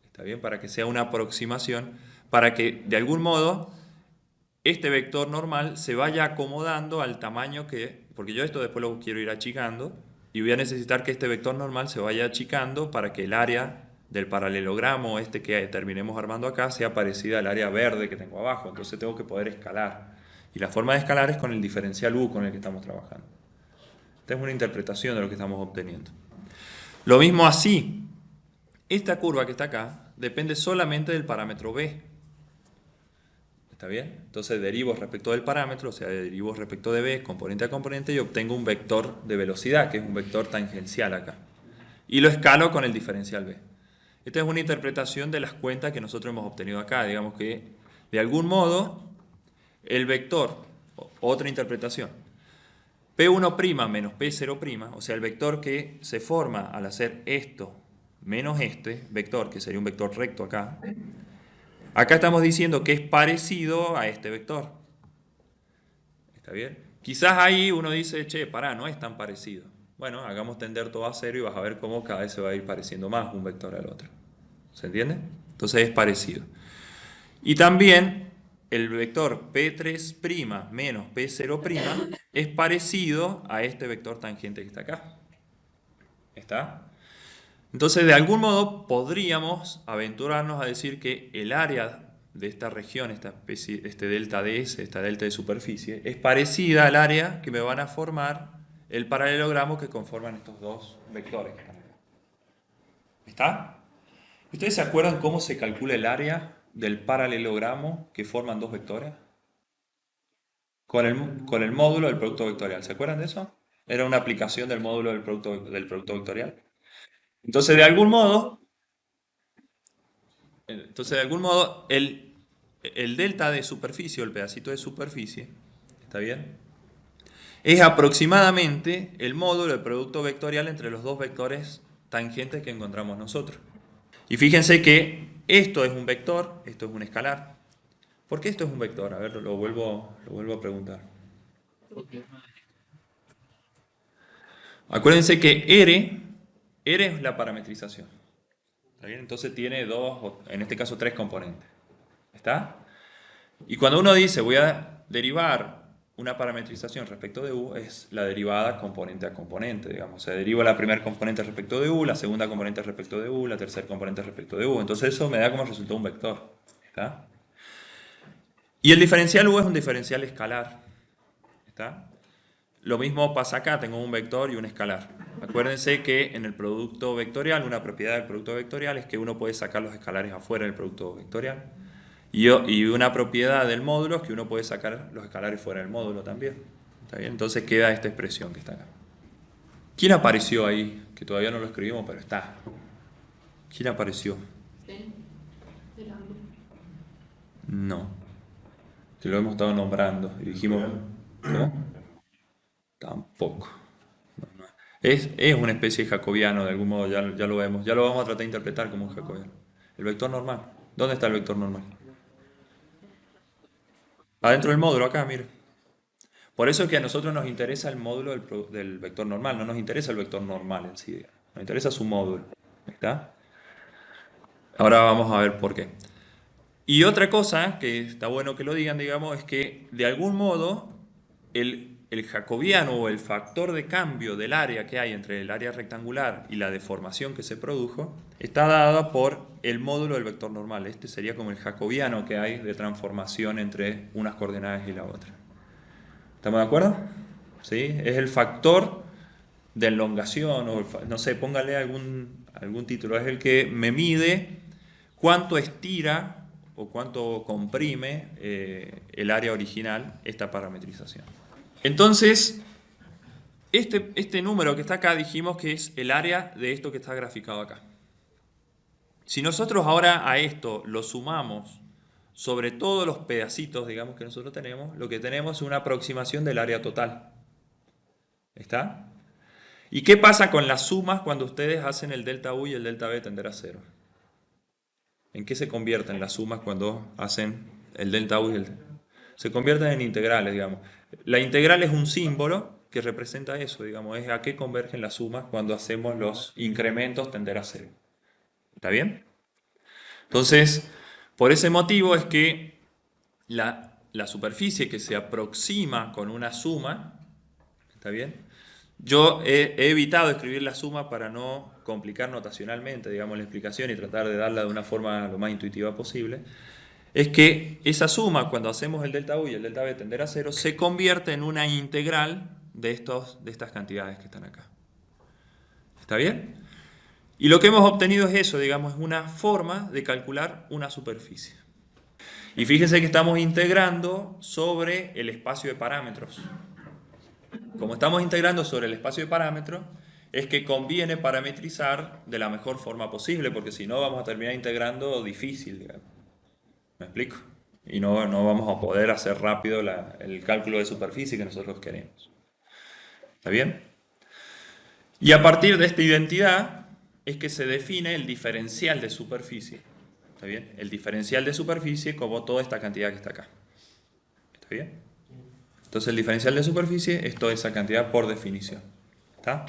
Speaker 1: ¿Está bien? Para que sea una aproximación, para que de algún modo este vector normal se vaya acomodando al tamaño que, porque yo esto después lo quiero ir achicando, y voy a necesitar que este vector normal se vaya achicando para que el área del paralelogramo este que terminemos armando acá sea parecida al área verde que tengo abajo. Entonces tengo que poder escalar. Y la forma de escalar es con el diferencial U con el que estamos trabajando. Esta es una interpretación de lo que estamos obteniendo. Lo mismo así. Esta curva que está acá depende solamente del parámetro B. ¿Está bien? Entonces derivo respecto del parámetro, o sea, derivo respecto de B, componente a componente, y obtengo un vector de velocidad, que es un vector tangencial acá. Y lo escalo con el diferencial B. Esta es una interpretación de las cuentas que nosotros hemos obtenido acá. Digamos que, de algún modo, el vector, otra interpretación, P1' menos P0', o sea, el vector que se forma al hacer esto menos este vector, que sería un vector recto acá, acá estamos diciendo que es parecido a este vector. ¿Está bien? Quizás ahí uno dice, che, pará, no es tan parecido. Bueno, hagamos tender todo a 0 y vas a ver cómo cada vez se va a ir pareciendo más un vector al otro. ¿Se entiende? Entonces es parecido. Y también el vector P3' menos P0' es parecido a este vector tangente que está acá. ¿Está? Entonces, de algún modo, podríamos aventurarnos a decir que el área de esta región, este delta ds, esta delta de superficie, es parecida al área que me van a formar el paralelogramo que conforman estos dos vectores. ¿Está? ¿Ustedes se acuerdan cómo se calcula el área del paralelogramo que forman dos vectores? con el módulo del producto vectorial. ¿Se acuerdan de eso? Era una aplicación del módulo del producto vectorial. Entonces, de algún modo, el delta de superficie, o el pedacito de superficie, ¿está bien? Es aproximadamente el módulo del producto vectorial entre los dos vectores tangentes que encontramos nosotros. Y fíjense que esto es un vector, esto es un escalar. ¿Por qué esto es un vector? A ver, lo vuelvo a preguntar. Acuérdense que R es la parametrización. ¿Está bien? Entonces tiene dos, en este caso tres componentes. ¿Está? Y cuando uno dice voy a derivar una parametrización respecto de U, es la derivada componente a componente, digamos. Se deriva la primera componente respecto de U, la segunda componente respecto de U, la tercera componente respecto de U. Entonces eso me da como resultado un vector. ¿Está? Y el diferencial U es un diferencial escalar. ¿Está? Lo mismo pasa acá, tengo un vector y un escalar. Acuérdense que en el producto vectorial, una propiedad del producto vectorial es que uno puede sacar los escalares afuera del producto vectorial. Y una propiedad del módulo es que uno puede sacar los escalares fuera del módulo también. ¿Está bien? Entonces queda esta expresión que está acá. ¿Quién apareció ahí? Que todavía no lo escribimos, pero está. ¿Quién apareció? No. Que lo hemos estado nombrando. Y dijimos, ¿cómo? Tampoco. No. Es una especie de jacobiano, de algún modo, ya lo vemos. Ya lo vamos a tratar de interpretar como un jacobiano. El vector normal. ¿Dónde está el vector normal? Adentro del módulo, acá, mire. Por eso es que a nosotros nos interesa el módulo del vector normal, no nos interesa el vector normal en sí. Nos interesa su módulo. ¿Está? Ahora vamos a ver por qué. Y otra cosa que está bueno que lo digan, digamos, es que de algún modo el jacobiano o el factor de cambio del área que hay entre el área rectangular y la deformación que se produjo está dada por el módulo del vector normal. Este sería como el jacobiano que hay de transformación entre unas coordenadas y la otra. ¿Estamos de acuerdo? ¿Sí? Es el factor de elongación, o no sé, póngale algún título. Es el que me mide cuánto estira o cuánto comprime el área original esta parametrización. Entonces, este número que está acá dijimos que es el área de esto que está graficado acá. Si nosotros ahora a esto lo sumamos sobre todos los pedacitos, digamos, que nosotros tenemos, lo que tenemos es una aproximación del área total. ¿Está? ¿Y qué pasa con las sumas cuando ustedes hacen el delta U y el delta B tender a cero? ¿En qué se convierten las sumas cuando hacen el delta U y el delta B? Se convierten en integrales, digamos. La integral es un símbolo que representa eso, digamos, es a qué convergen las sumas cuando hacemos los incrementos tender a cero. ¿Está bien? Entonces, por ese motivo es que la superficie que se aproxima con una suma, ¿está bien? Yo he evitado escribir la suma para no complicar notacionalmente, digamos, la explicación y tratar de darla de una forma lo más intuitiva posible. Es que esa suma, cuando hacemos el delta U y el delta B tender a cero, se convierte en una integral de estas cantidades que están acá. ¿Está bien? Y lo que hemos obtenido es eso, digamos, es una forma de calcular una superficie. Y fíjense que estamos integrando sobre el espacio de parámetros. Como estamos integrando sobre el espacio de parámetros, es que conviene parametrizar de la mejor forma posible, porque si no vamos a terminar integrando difícil, digamos. ¿Me explico? Y no vamos a poder hacer rápido el cálculo de superficie que nosotros queremos. ¿Está bien? Y a partir de esta identidad es que se define el diferencial de superficie. ¿Está bien? El diferencial de superficie como toda esta cantidad que está acá. ¿Está bien? Entonces el diferencial de superficie es toda esa cantidad por definición. ¿Está?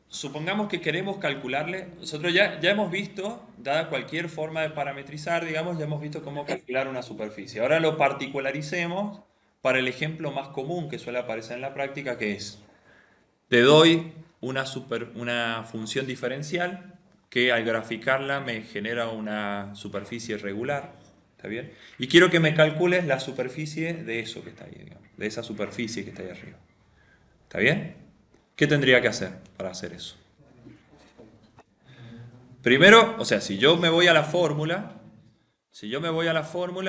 Speaker 1: Supongamos que queremos calcularle, nosotros ya hemos visto, dada cualquier forma de parametrizar, digamos, ya hemos visto cómo calcular una superficie. Ahora lo particularicemos para el ejemplo más común que suele aparecer en la práctica, que es, te doy una función diferencial que al graficarla me genera una superficie regular, ¿está bien? Y quiero que me calcules la superficie de eso que está ahí, digamos, de esa superficie que está ahí arriba. ¿Está bien? ¿Qué tendría que hacer para hacer eso? Primero, o sea, si yo me voy a la fórmula,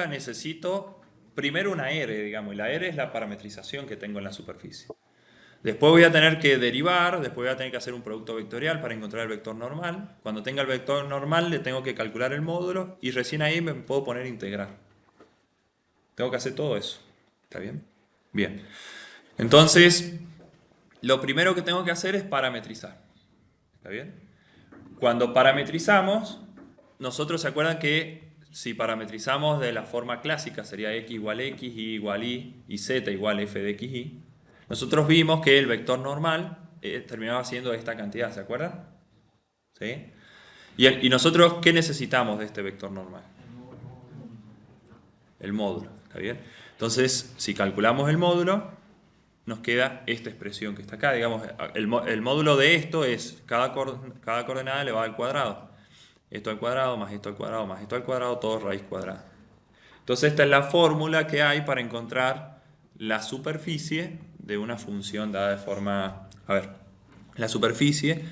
Speaker 1: necesito primero una R, digamos, y la R es la parametrización que tengo en la superficie. Después voy a tener que derivar, después voy a tener que hacer un producto vectorial para encontrar el vector normal. Cuando tenga el vector normal le tengo que calcular el módulo y recién ahí me puedo poner a integrar. Tengo que hacer todo eso. ¿Está bien? Bien. Entonces, lo primero que tengo que hacer es parametrizar. ¿Está bien? Cuando parametrizamos, nosotros se acuerdan que si parametrizamos de la forma clásica sería x igual x, y igual y z igual f de x, y. Nosotros vimos que el vector normal terminaba siendo esta cantidad, ¿se acuerdan? ¿Sí? ¿Y nosotros qué necesitamos de este vector normal? El módulo, ¿está bien? Entonces, si calculamos el módulo, nos queda esta expresión que está acá. Digamos, el módulo de esto es cada coordenada elevada al cuadrado. Esto al cuadrado, más esto al cuadrado, más esto al cuadrado, todo raíz cuadrada. Entonces esta es la fórmula que hay para encontrar la superficie de una función dada de forma... A ver, la superficie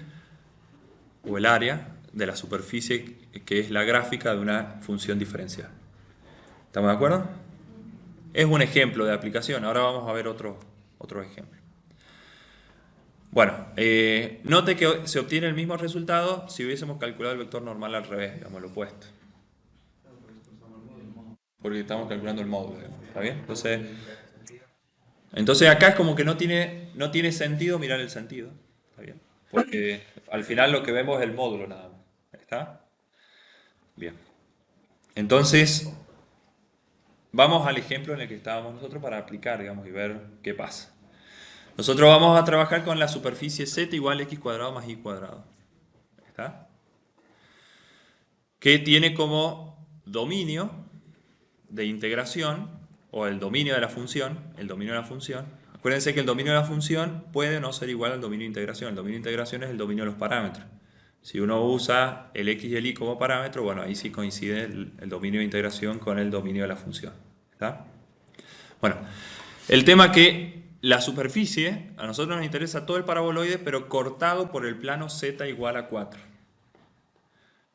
Speaker 1: o el área de la superficie que es la gráfica de una función diferencial. ¿Estamos de acuerdo? Es un ejemplo de aplicación. Ahora vamos a ver otro ejemplo. Bueno, note que se obtiene el mismo resultado si hubiésemos calculado el vector normal al revés, digamos, lo opuesto. Porque estamos calculando el módulo, ¿está bien? Entonces acá es como que no tiene sentido mirar el sentido, ¿está bien? Porque al final lo que vemos es el módulo nada más, ¿está? Bien. Entonces, vamos al ejemplo en el que estábamos nosotros para aplicar, digamos, y ver qué pasa. Nosotros vamos a trabajar con la superficie z igual a x cuadrado más y cuadrado, ¿está? Que tiene como dominio de integración, o el dominio de la función, acuérdense que el dominio de la función puede no ser igual al dominio de integración. El dominio de integración es el dominio de los parámetros. Si uno usa el x y el y como parámetro, bueno, ahí sí coincide el dominio de integración con el dominio de la función. ¿Está? Bueno, el tema que la superficie, a nosotros nos interesa todo el paraboloide, pero cortado por el plano z igual a 4.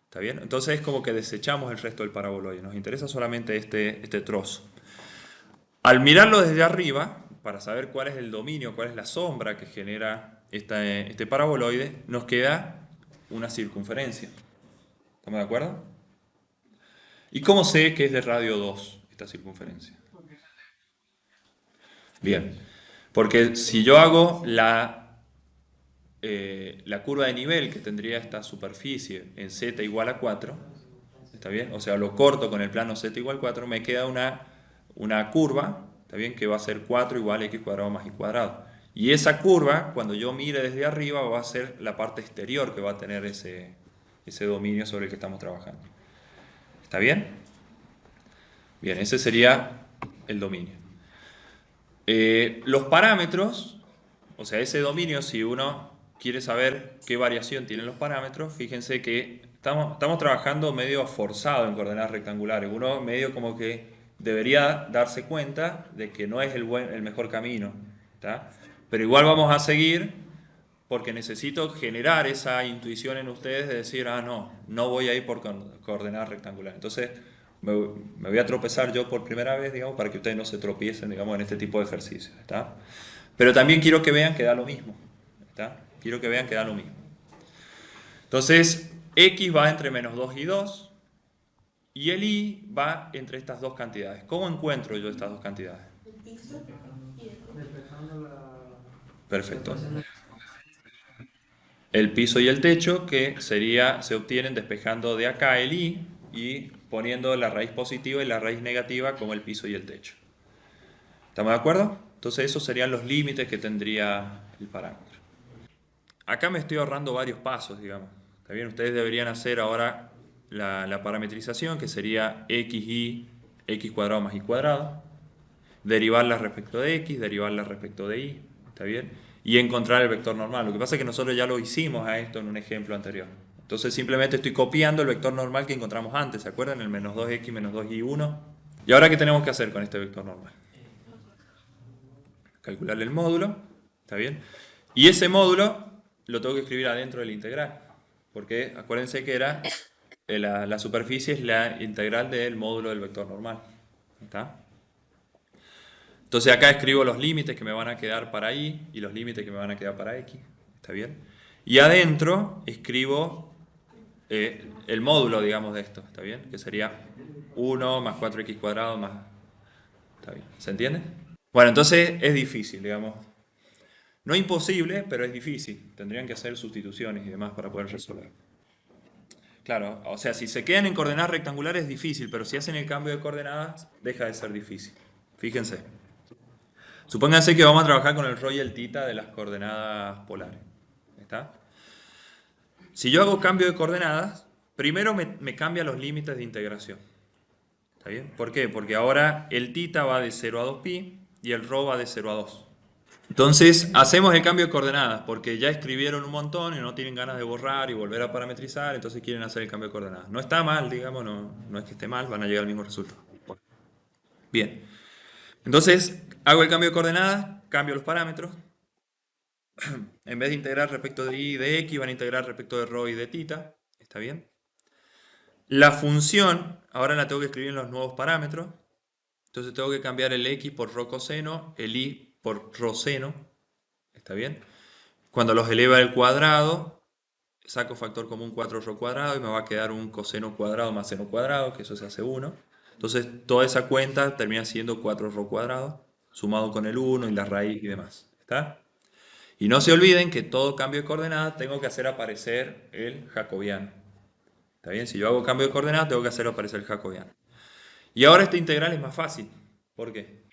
Speaker 1: ¿Está bien? Entonces es como que desechamos el resto del paraboloide. Nos interesa solamente este trozo. Al mirarlo desde arriba, para saber cuál es el dominio, cuál es la sombra que genera este paraboloide, nos queda una circunferencia. ¿Estamos de acuerdo? ¿Y cómo sé que es de radio 2 esta circunferencia? Bien, porque si yo hago la curva de nivel que tendría esta superficie en z igual a 4, ¿está bien? O sea, lo corto con el plano z igual a 4, me queda una curva, ¿está bien? Que va a ser 4 igual a x cuadrado más y cuadrado. Y esa curva, cuando yo mire desde arriba, va a ser la parte exterior que va a tener ese dominio sobre el que estamos trabajando. ¿Está bien? Bien, ese sería el dominio. Los parámetros, o sea, ese dominio, si uno quiere saber qué variación tienen los parámetros, fíjense que estamos trabajando medio forzado en coordenadas rectangulares. Uno medio como que debería darse cuenta de que no es el mejor camino, ¿tá? Pero igual vamos a seguir porque necesito generar esa intuición en ustedes de decir, no voy a ir por coordenadas rectangulares. Entonces me voy a tropezar yo por primera vez, digamos, para que ustedes no se tropiecen, digamos, en este tipo de ejercicios, ¿está? Pero también quiero que vean que da lo mismo, ¿está? Quiero que vean que da lo mismo. Entonces, x va entre menos 2 y 2, y el y va entre estas dos cantidades. ¿Cómo encuentro yo estas dos cantidades? Perfecto. El piso y el techo, que se obtienen despejando de acá el y poniendo la raíz positiva y la raíz negativa como el piso y el techo. ¿Estamos de acuerdo? Entonces esos serían los límites que tendría el parámetro. Acá me estoy ahorrando varios pasos, digamos. ¿Está bien? Ustedes deberían hacer ahora la parametrización, que sería x cuadrado más y cuadrado, derivarla respecto de x, derivarla respecto de y, ¿está bien? Y encontrar el vector normal. Lo que pasa es que nosotros ya lo hicimos a esto en un ejemplo anterior. Entonces simplemente estoy copiando el vector normal que encontramos antes, ¿se acuerdan? El menos 2x menos 2y1. ¿Y ahora qué tenemos que hacer con este vector normal? Calcularle el módulo, ¿está bien? Y ese módulo lo tengo que escribir adentro del integral, porque acuérdense que la superficie es la integral del módulo del vector normal, ¿está? Entonces acá escribo los límites que me van a quedar para y y los límites que me van a quedar para x. ¿Está bien? Y adentro escribo el módulo, digamos, de esto. ¿Está bien? Que sería 1 más 4x cuadrado más... ¿Está bien? ¿Se entiende? Bueno, entonces es difícil, digamos. No imposible, pero es difícil. Tendrían que hacer sustituciones y demás para poder resolver. Claro, o sea, si se quedan en coordenadas rectangulares es difícil, pero si hacen el cambio de coordenadas, deja de ser difícil. Fíjense. Supónganse que vamos a trabajar con el ρ y el θ de las coordenadas polares. ¿Está? Si yo hago cambio de coordenadas, primero me cambia los límites de integración. ¿Está bien? ¿Por qué? Porque ahora el θ va de 0 a 2pi y el ρ va de 0 a 2. Entonces hacemos el cambio de coordenadas porque ya escribieron un montón y no tienen ganas de borrar y volver a parametrizar, entonces quieren hacer el cambio de coordenadas. No está mal, digamos, no es que esté mal, van a llegar al mismo resultado. Bien, entonces hago el cambio de coordenadas, cambio los parámetros. En vez de integrar respecto de y de x, van a integrar respecto de ρ y de θ. ¿Está bien? La función, ahora la tengo que escribir en los nuevos parámetros. Entonces tengo que cambiar el x por ρ coseno, el y por ρ seno. ¿Está bien? Cuando los eleva al cuadrado, saco factor común 4ρ cuadrado y me va a quedar un coseno cuadrado más seno cuadrado, que eso se hace 1. Entonces toda esa cuenta termina siendo 4ρ cuadrado, sumado con el 1 y la raíz y demás. ¿Está? Y no se olviden que todo cambio de coordenadas tengo que hacer aparecer el jacobiano. ¿Está bien? Si yo hago cambio de coordenadas tengo que hacer aparecer el jacobiano. Y ahora esta integral es más fácil. ¿Por qué?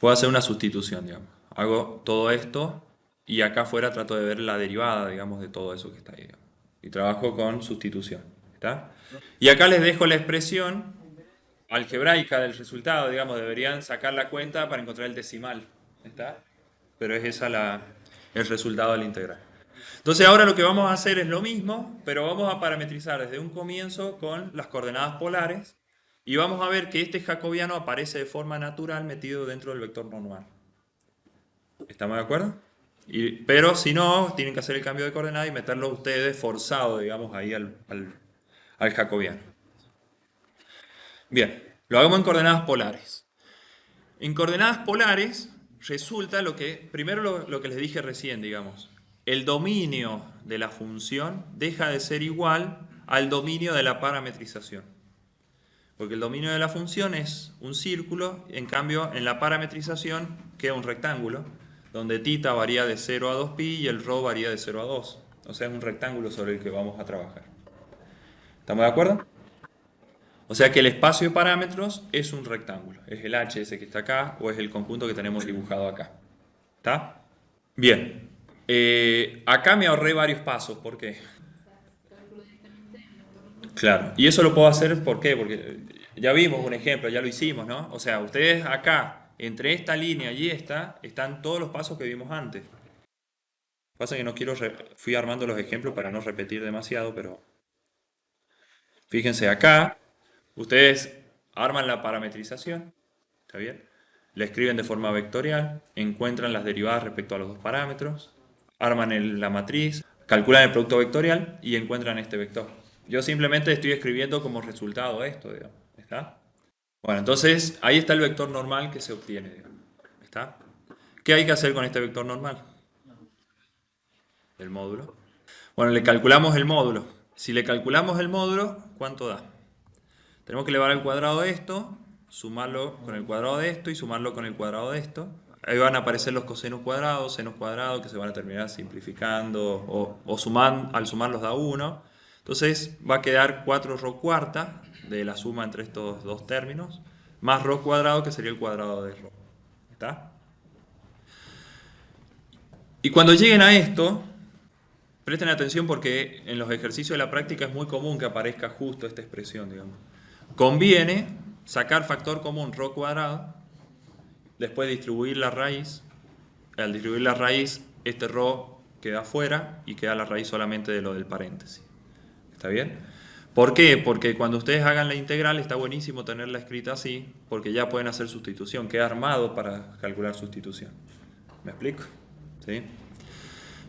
Speaker 1: Puedo hacer una sustitución, digamos. Hago todo esto y acá afuera trato de ver la derivada, digamos, de todo eso que está ahí, digamos. Y trabajo con sustitución. ¿Está? Y acá les dejo la expresión algebraica del resultado, digamos, deberían sacar la cuenta para encontrar el decimal. ¿Está? Pero es esa el resultado de la integral. Entonces ahora lo que vamos a hacer es lo mismo, pero vamos a parametrizar desde un comienzo con las coordenadas polares y vamos a ver que este jacobiano aparece de forma natural metido dentro del vector normal. ¿Estamos de acuerdo? Pero si no, tienen que hacer el cambio de coordenada y meterlo ustedes forzado, digamos, ahí al jacobiano. Bien, lo hagamos en coordenadas polares. En coordenadas polares resulta primero lo que les dije recién, digamos. El dominio de la función deja de ser igual al dominio de la parametrización. Porque el dominio de la función es un círculo, en cambio en la parametrización queda un rectángulo, donde θ varía de 0 a 2pi y el ρ varía de 0 a 2. O sea, es un rectángulo sobre el que vamos a trabajar. ¿Estamos de acuerdo? O sea que el espacio de parámetros es un rectángulo. Es el h ese que está acá o es el conjunto que tenemos dibujado acá. ¿Está? Bien. Acá me ahorré varios pasos. ¿Por qué? Claro. Y eso lo puedo hacer ¿por qué? Porque ya vimos un ejemplo, ya lo hicimos, ¿no? O sea, ustedes acá, entre esta línea y esta, están todos los pasos que vimos antes. Pasa que no quiero... Fui armando los ejemplos para no repetir demasiado, pero... Fíjense acá. Ustedes arman la parametrización, ¿está bien? La escriben de forma vectorial, encuentran las derivadas respecto a los dos parámetros, arman la matriz, calculan el producto vectorial y encuentran este vector. Yo simplemente estoy escribiendo como resultado esto, digamos, ¿está? Bueno, entonces ahí está el vector normal que se obtiene, digamos, ¿está? ¿Qué hay que hacer con este vector normal? El módulo. Bueno, le calculamos el módulo. Si le calculamos el módulo, ¿cuánto da? Tenemos que elevar al cuadrado de esto, sumarlo con el cuadrado de esto y sumarlo con el cuadrado de esto. Ahí van a aparecer los cosenos cuadrados, senos cuadrados, que se van a terminar simplificando o al sumarlos da 1. Entonces va a quedar 4ρ cuarta de la suma entre estos dos términos, más ρ cuadrado que sería el cuadrado de ρ. ¿Está? Y cuando lleguen a esto, presten atención porque en los ejercicios de la práctica es muy común que aparezca justo esta expresión, digamos. Conviene sacar factor común ρ cuadrado, después distribuir la raíz. Al distribuir la raíz, este ρ queda afuera y queda la raíz solamente de lo del paréntesis. ¿Está bien? ¿Por qué? Porque cuando ustedes hagan la integral está buenísimo tenerla escrita así, porque ya pueden hacer sustitución, queda armado para calcular sustitución. ¿Me explico? ¿Sí?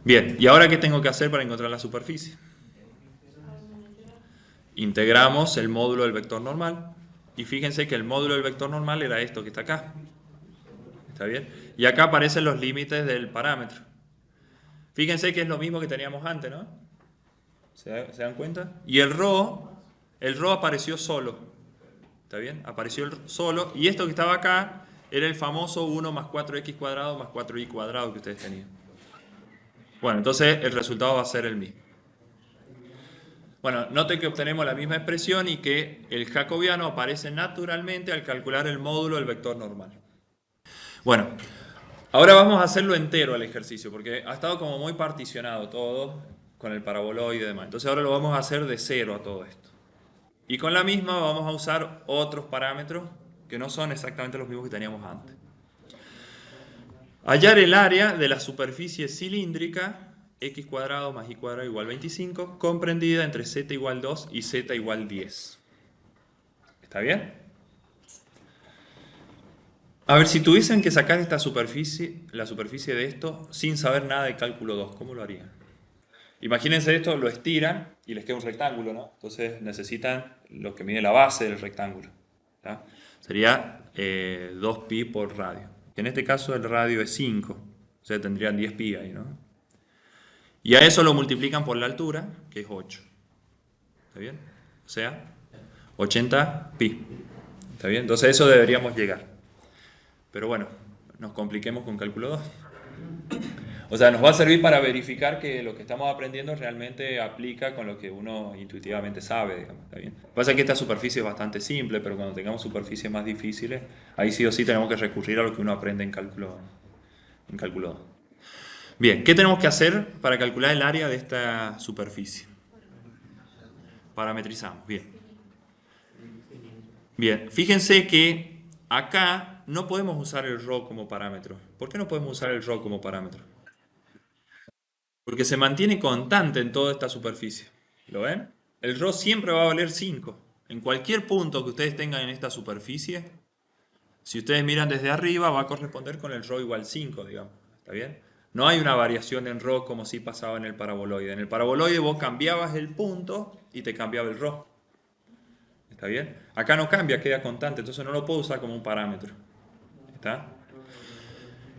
Speaker 1: Bien, ¿y ahora qué tengo que hacer para encontrar la superficie? Integramos el módulo del vector normal y fíjense que el módulo del vector normal era esto que está acá. ¿Está bien? Y acá aparecen los límites del parámetro. Fíjense que es lo mismo que teníamos antes, ¿no? ¿Se dan cuenta? Y el ρ apareció solo. ¿Está bien? Apareció solo. Y esto que estaba acá era el famoso 1 más 4x cuadrado más 4y cuadrado que ustedes tenían. Bueno, entonces el resultado va a ser el mismo. Bueno, noten que obtenemos la misma expresión y que el jacobiano aparece naturalmente al calcular el módulo del vector normal. Bueno, ahora vamos a hacerlo entero al ejercicio, porque ha estado como muy particionado todo con el paraboloide y demás. Entonces ahora lo vamos a hacer de cero a todo esto. Y con la misma vamos a usar otros parámetros que no son exactamente los mismos que teníamos antes. Hallar el área de la superficie cilíndrica x cuadrado más y cuadrado igual 25, comprendida entre z igual 2 y z igual 10. ¿Está bien? A ver, si tuviesen que sacar esta superficie, la superficie de esto, sin saber nada de cálculo 2, ¿cómo lo harían? Imagínense esto, lo estiran y les queda un rectángulo, ¿no? Entonces necesitan lo que mide la base del rectángulo. ¿Tá? Sería 2pi por radio. En este caso el radio es 5, o sea, tendrían 10pi ahí, ¿no? Y a eso lo multiplican por la altura, que es 8. ¿Está bien? O sea, 80pi. ¿Está bien? Entonces a eso deberíamos llegar. Pero bueno, nos compliquemos con cálculo 2. O sea, nos va a servir para verificar que lo que estamos aprendiendo realmente aplica con lo que uno intuitivamente sabe, digamos, ¿está bien? Lo que pasa es que esta superficie es bastante simple, pero cuando tengamos superficies más difíciles, ahí sí o sí tenemos que recurrir a lo que uno aprende en cálculo 2. Bien, ¿qué tenemos que hacer para calcular el área de esta superficie? Parametrizamos, bien. Bien, fíjense que acá no podemos usar el ρ como parámetro. ¿Por qué no podemos usar el ρ como parámetro? Porque se mantiene constante en toda esta superficie. ¿Lo ven? El ρ siempre va a valer 5. En cualquier punto que ustedes tengan en esta superficie, si ustedes miran desde arriba, va a corresponder con el ρ igual 5, digamos. ¿Está bien? No hay una variación en ρ como si pasaba en el paraboloide. En el paraboloide vos cambiabas el punto y te cambiaba el ρ. ¿Está bien? Acá no cambia, queda constante, entonces no lo puedo usar como un parámetro. ¿Está?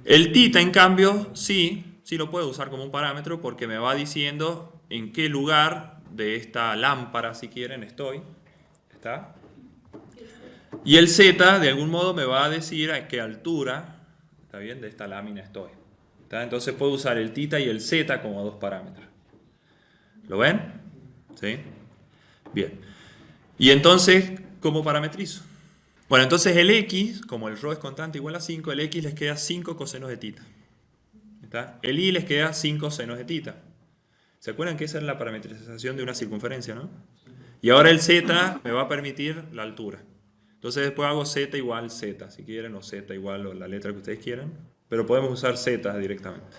Speaker 1: El θ, en cambio, sí lo puedo usar como un parámetro porque me va diciendo en qué lugar de esta lámpara, si quieren, estoy. ¿Está? Y el z, de algún modo, me va a decir a qué altura, ¿está bien?, de esta lámina estoy. ¿Está? Entonces puedo usar el θ y el z como dos parámetros. ¿Lo ven? ¿Sí? Bien. Y entonces, ¿cómo parametrizo? Bueno, entonces el x, como el ρ es constante igual a 5, el x les queda 5 cosenos de θ. ¿Está? El y les queda 5 senos de θ. ¿Se acuerdan que esa es la parametrización de una circunferencia, no? Y ahora el z me va a permitir la altura. Entonces después hago z igual z, si quieren, o z igual o la letra que ustedes quieran. Pero podemos usar z directamente.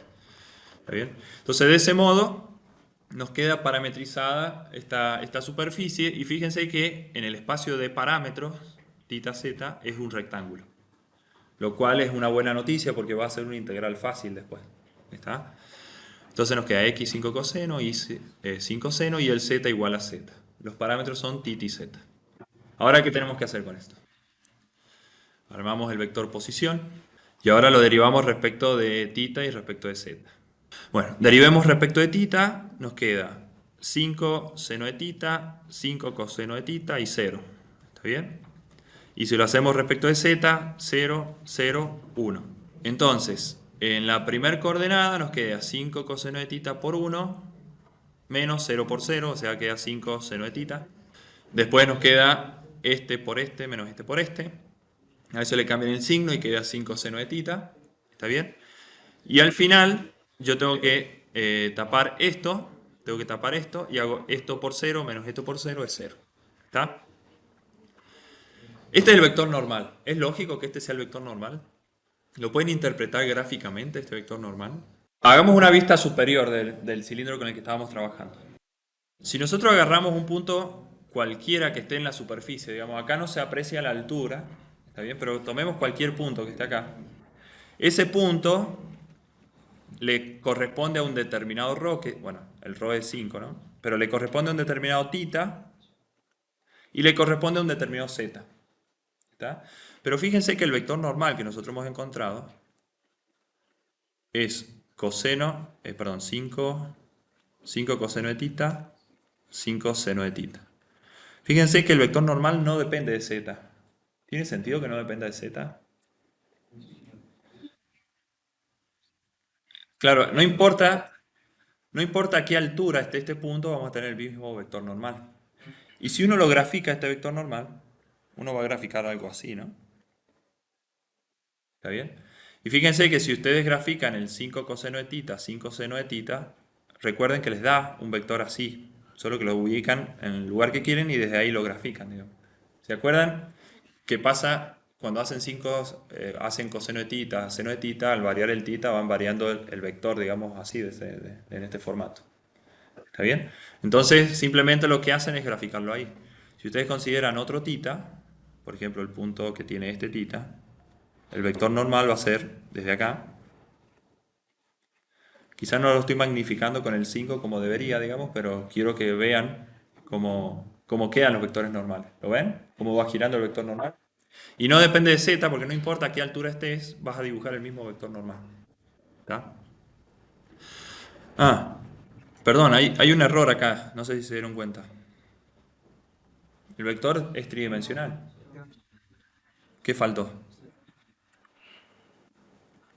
Speaker 1: ¿Está bien? Entonces de ese modo nos queda parametrizada esta superficie. Y fíjense que en el espacio de parámetros, θ, z, es un rectángulo. Lo cual es una buena noticia porque va a ser una integral fácil después. ¿Está? Entonces nos queda x 5 coseno, y 5 seno y el z igual a z. Los parámetros son θ y z. Ahora, ¿qué tenemos que hacer con esto? Armamos el vector posición y ahora lo derivamos respecto de θ y respecto de z. Bueno, derivemos respecto de θ, nos queda 5 seno de θ, 5 coseno de θ y 0. ¿Está bien? Y si lo hacemos respecto de z, 0, 0, 1. Entonces, en la primera coordenada nos queda 5 coseno de θ por 1 menos 0 por 0, o sea, queda 5 seno de θ. Después nos queda este por este menos este por este. A eso le cambian el signo y queda 5 seno de θ. ¿Está bien? Y al final yo tengo que tapar esto. Tengo que tapar esto y hago esto por 0 menos esto por 0 es 0. ¿Está? Este es el vector normal. ¿Es lógico que este sea el vector normal? ¿Lo pueden interpretar gráficamente este vector normal? Hagamos una vista superior del cilindro con el que estábamos trabajando. Si nosotros agarramos un punto cualquiera que esté en la superficie, digamos, acá no se aprecia la altura, ¿está bien? Pero tomemos cualquier punto que esté acá. Ese punto le corresponde a un determinado ρ, que, bueno, el ρ es 5, ¿no? Pero le corresponde a un determinado θ y le corresponde a un determinado z. ¿Está? Pero fíjense que el vector normal que nosotros hemos encontrado es coseno, perdón, 5 coseno de tita, 5 seno de tita. Fíjense que el vector normal no depende de z. ¿Tiene sentido que no dependa de z? Claro, no importa a qué altura esté este punto, vamos a tener el mismo vector normal. Y si uno lo grafica este vector normal, uno va a graficar algo así, ¿no? ¿Está bien? Y fíjense que si ustedes grafican el 5 coseno de tita, 5 seno de tita, recuerden que les da un vector así, solo que lo ubican en el lugar que quieren y desde ahí lo grafican, digamos. ¿Se acuerdan qué pasa cuando hacen 5, hacen coseno de tita, seno de tita? Al variar el tita van variando el vector, digamos así, en este formato. ¿Está bien? Entonces simplemente lo que hacen es graficarlo ahí. Si ustedes consideran otro tita, por ejemplo el punto que tiene este tita, el vector normal va a ser desde acá. Quizás no lo estoy magnificando con el 5 como debería, digamos, pero quiero que vean cómo quedan los vectores normales. ¿Lo ven? ¿Cómo va girando el vector normal? Y no depende de z, porque no importa a qué altura estés, vas a dibujar el mismo vector normal. ¿Está? Ah, perdón, hay un error acá, no sé si se dieron cuenta. El vector es tridimensional. ¿Qué faltó?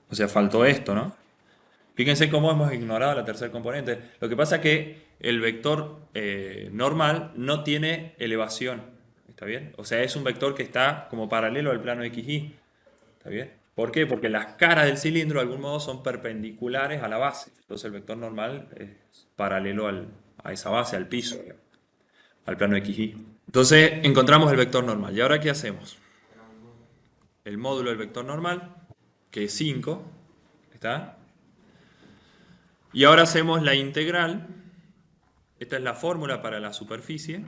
Speaker 1: O sea, faltó esto, ¿no? Fíjense cómo hemos ignorado la tercera componente. Lo que pasa es que el vector normal no tiene elevación. ¿Está bien? O sea, es un vector que está como paralelo al plano XY. ¿Está bien? ¿Por qué? Porque las caras del cilindro de algún modo son perpendiculares a la base. Entonces el vector normal es paralelo a esa base, al piso, digamos, al plano XY. Entonces encontramos el vector normal. ¿Y ahora qué hacemos? El módulo del vector normal, que es 5, ¿está? Y ahora hacemos la integral. Esta es la fórmula para la superficie.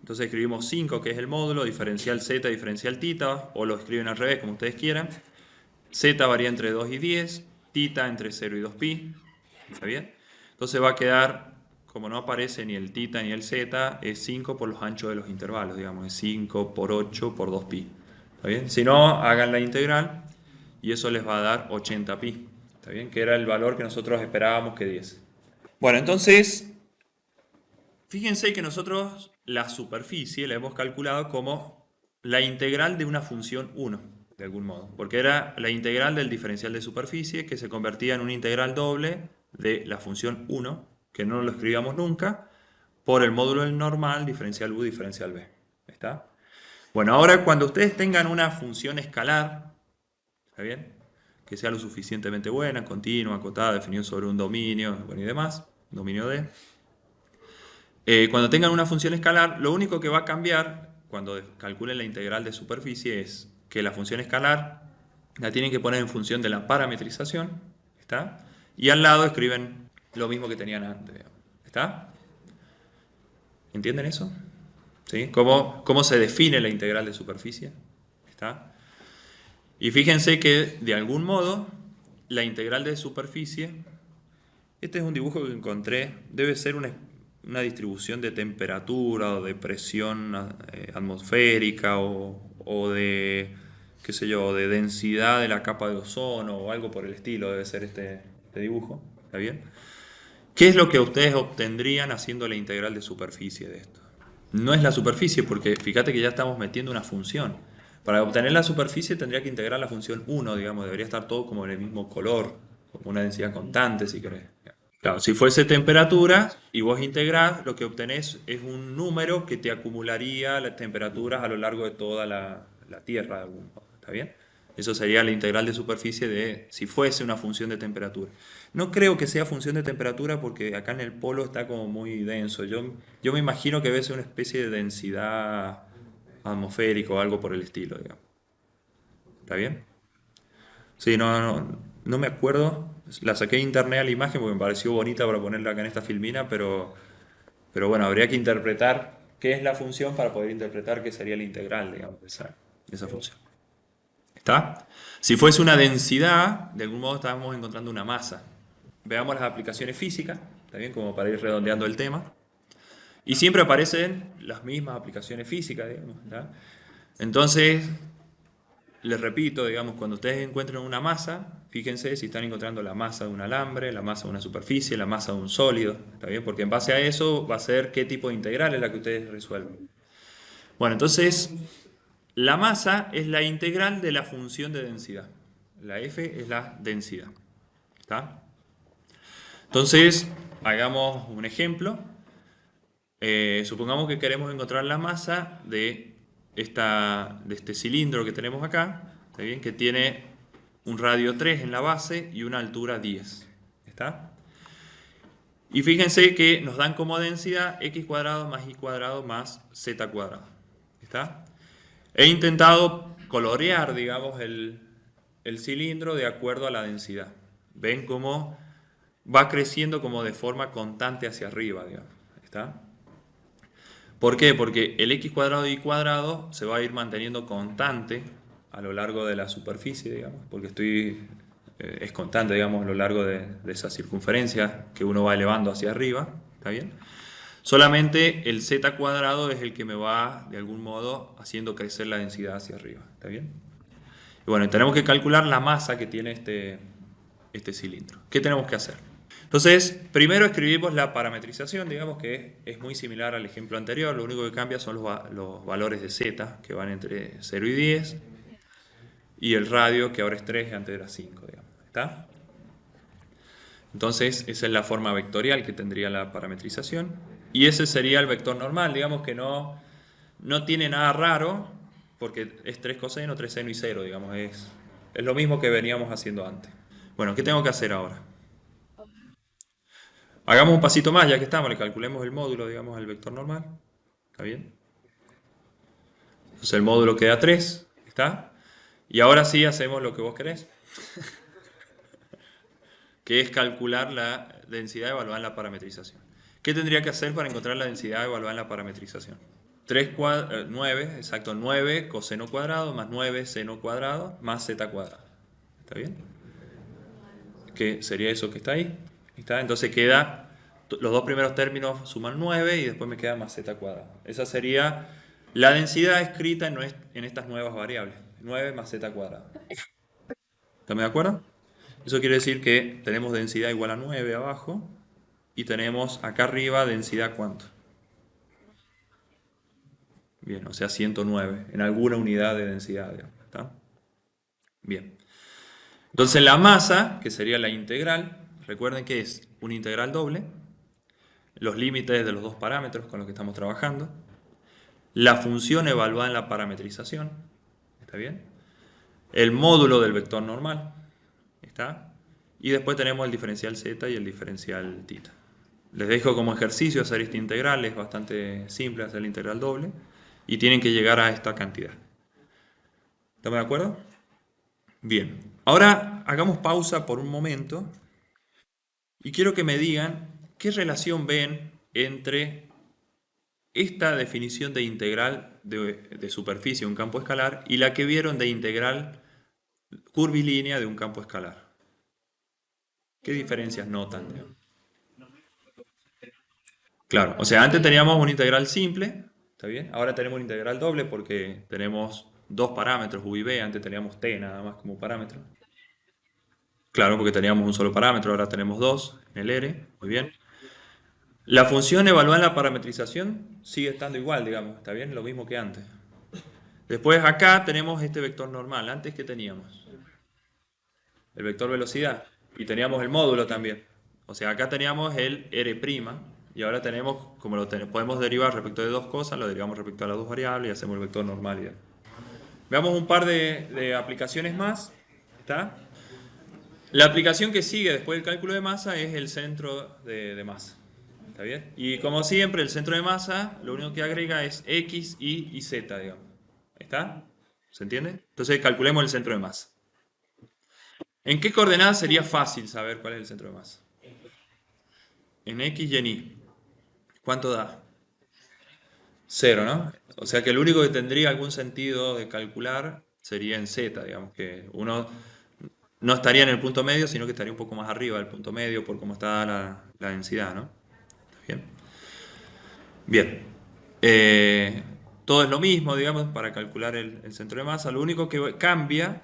Speaker 1: Entonces escribimos 5, que es el módulo, diferencial z, diferencial tita, o lo escriben al revés, como ustedes quieran. Z varía entre 2 y 10, tita entre 0 y 2pi. ¿Está bien? Entonces va a quedar, como no aparece ni el tita ni el z, es 5 por los anchos de los intervalos, digamos, es 5 por 8 por 2pi. ¿Está bien? Si no, hagan la integral y eso les va a dar 80pi. ¿Está bien? Que era el valor que nosotros esperábamos que diese. Bueno, entonces, fíjense que nosotros la superficie la hemos calculado como la integral de una función 1, de algún modo, porque era la integral del diferencial de superficie que se convertía en una integral doble de la función 1, que no lo escribíamos nunca, por el módulo del normal, diferencial u, diferencial b. ¿Está? Bueno, ahora cuando ustedes tengan una función escalar, ¿está bien? Que sea lo suficientemente buena, continua, acotada, definida sobre un dominio, bueno, y demás, dominio D. Cuando tengan una función escalar, lo único que va a cambiar cuando calculen la integral de superficie es que la función escalar la tienen que poner en función de la parametrización, ¿está? Y al lado escriben lo mismo que tenían antes, digamos, ¿está? ¿Entienden eso? ¿Sí? ¿Cómo se define la integral de superficie? ¿Está? Y fíjense que de algún modo la integral de superficie, este es un dibujo que encontré, debe ser una distribución de temperatura o de presión atmosférica o de, qué sé yo, de densidad de la capa de ozono o algo por el estilo, debe ser este dibujo, ¿está bien? ¿Qué es lo que ustedes obtendrían haciendo la integral de superficie de esto? No es la superficie, porque fíjate que ya estamos metiendo una función. Para obtener la superficie tendría que integrar la función 1, digamos, debería estar todo como en el mismo color, como una densidad constante, si querés. Claro, si fuese temperatura y vos integrás, lo que obtenés es un número que te acumularía las temperaturas a lo largo de toda la Tierra, de algún modo. ¿Está bien? Eso sería la integral de superficie de si fuese una función de temperatura. No creo que sea función de temperatura porque acá en el polo está como muy denso. Yo me imagino que debe ser una especie de densidad atmosférica o algo por el estilo, digamos. ¿Está bien? Sí, no me acuerdo. La saqué de internet a la imagen porque me pareció bonita para ponerla acá en esta filmina, pero bueno, habría que interpretar qué es la función para poder interpretar qué sería la integral, digamos, de esa función. ¿Está? Si fuese una densidad, de algún modo estamos encontrando una masa. Veamos las aplicaciones físicas, ¿está bien? Como para ir redondeando el tema. Y siempre aparecen las mismas aplicaciones físicas, digamos, ¿está? Entonces, les repito, digamos, cuando ustedes encuentren una masa, fíjense si están encontrando la masa de un alambre, la masa de una superficie, la masa de un sólido, ¿está bien? Porque en base a eso va a ser qué tipo de integral es la que ustedes resuelven. Bueno, entonces, la masa es la integral de la función de densidad. La F es la densidad, ¿está? Entonces, hagamos un ejemplo. Supongamos que queremos encontrar la masa de este cilindro que tenemos acá, ¿está bien? Que tiene un radio 3 en la base y una altura 10. ¿Está? Y fíjense que nos dan como densidad x cuadrado más y cuadrado más z cuadrado. ¿Está? He intentado colorear, digamos, el cilindro de acuerdo a la densidad. Ven cómo va creciendo como de forma constante hacia arriba, digamos. ¿Está? ¿Por qué? Porque el x cuadrado y cuadrado se va a ir manteniendo constante a lo largo de la superficie, digamos, porque es constante, digamos, a lo largo de esa circunferencia que uno va elevando hacia arriba, ¿está bien? Solamente el z cuadrado es el que me va, de algún modo, haciendo crecer la densidad hacia arriba, ¿está bien? Y bueno, tenemos que calcular la masa que tiene este cilindro. ¿Qué tenemos que hacer? Entonces, primero escribimos la parametrización, digamos que es muy similar al ejemplo anterior, lo único que cambia son los valores de z, que van entre 0 y 10, y el radio, que ahora es 3 y antes era 5, digamos. ¿Está? Entonces, esa es la forma vectorial que tendría la parametrización, y ese sería el vector normal, digamos que no tiene nada raro, porque es 3 coseno, 3 seno y 0, digamos, es lo mismo que veníamos haciendo antes. Bueno, ¿qué tengo que hacer ahora? Hagamos un pasito más, ya que estamos, le calculemos el módulo, digamos, al vector normal. ¿Está bien? Entonces el módulo queda 3, ¿está? Y ahora sí hacemos lo que vos querés, que es calcular la densidad evaluada en la parametrización. ¿Qué tendría que hacer para encontrar la densidad evaluada en la parametrización? 9, exacto, 9 coseno cuadrado más 9 seno cuadrado más z cuadrado. ¿Está bien? ¿Qué sería eso que está ahí? ¿Está? Entonces queda, los dos primeros términos suman 9 y después me queda más z cuadrado. Esa sería la densidad escrita en estas nuevas variables. 9 más z cuadrado. ¿Están de acuerdo? Eso quiere decir que tenemos densidad igual a 9 abajo y tenemos acá arriba densidad ¿cuánto? Bien, o sea 109 en alguna unidad de densidad. ¿Está? Bien. Entonces la masa, que sería la integral, recuerden que es una integral doble, los límites de los dos parámetros con los que estamos trabajando, la función evaluada en la parametrización, ¿está bien? El módulo del vector normal, ¿está? Y después tenemos el diferencial z y el diferencial θ. Les dejo como ejercicio hacer esta integral, es bastante simple hacer la integral doble, y tienen que llegar a esta cantidad. ¿Estamos de acuerdo? Bien, ahora hagamos pausa por un momento y quiero que me digan qué relación ven entre esta definición de integral de superficie de un campo escalar y la que vieron de integral curvilínea de un campo escalar. ¿Qué diferencias notan? Claro, o sea, antes teníamos una integral simple, ¿está bien? Ahora tenemos una integral doble porque tenemos dos parámetros, u y b, antes teníamos t nada más como parámetro. Claro, porque teníamos un solo parámetro, ahora tenemos dos en el R, muy bien. La función evaluada en la parametrización sigue estando igual, digamos, ¿está bien? Lo mismo que antes. Después acá tenemos este vector normal, antes que teníamos el vector velocidad y teníamos el módulo también. O sea, acá teníamos el R' y ahora tenemos, como podemos derivar respecto de dos cosas, lo derivamos respecto a las dos variables y hacemos el vector normal. Veamos un par de aplicaciones más. ¿Está? La aplicación que sigue después del cálculo de masa es el centro de masa. ¿Está bien? Y como siempre, el centro de masa lo único que agrega es X, Y y Z, digamos. ¿Está? ¿Se entiende? Entonces calculemos el centro de masa. ¿En qué coordenadas sería fácil saber cuál es el centro de masa? En X y en Y. ¿Cuánto da? 0, ¿no? O sea que lo único que tendría algún sentido de calcular sería en Z, digamos que uno no estaría en el punto medio, sino que estaría un poco más arriba del punto medio por cómo está la densidad, ¿no? Bien. Bien. todo es lo mismo, digamos, para calcular el centro de masa. Lo único que cambia,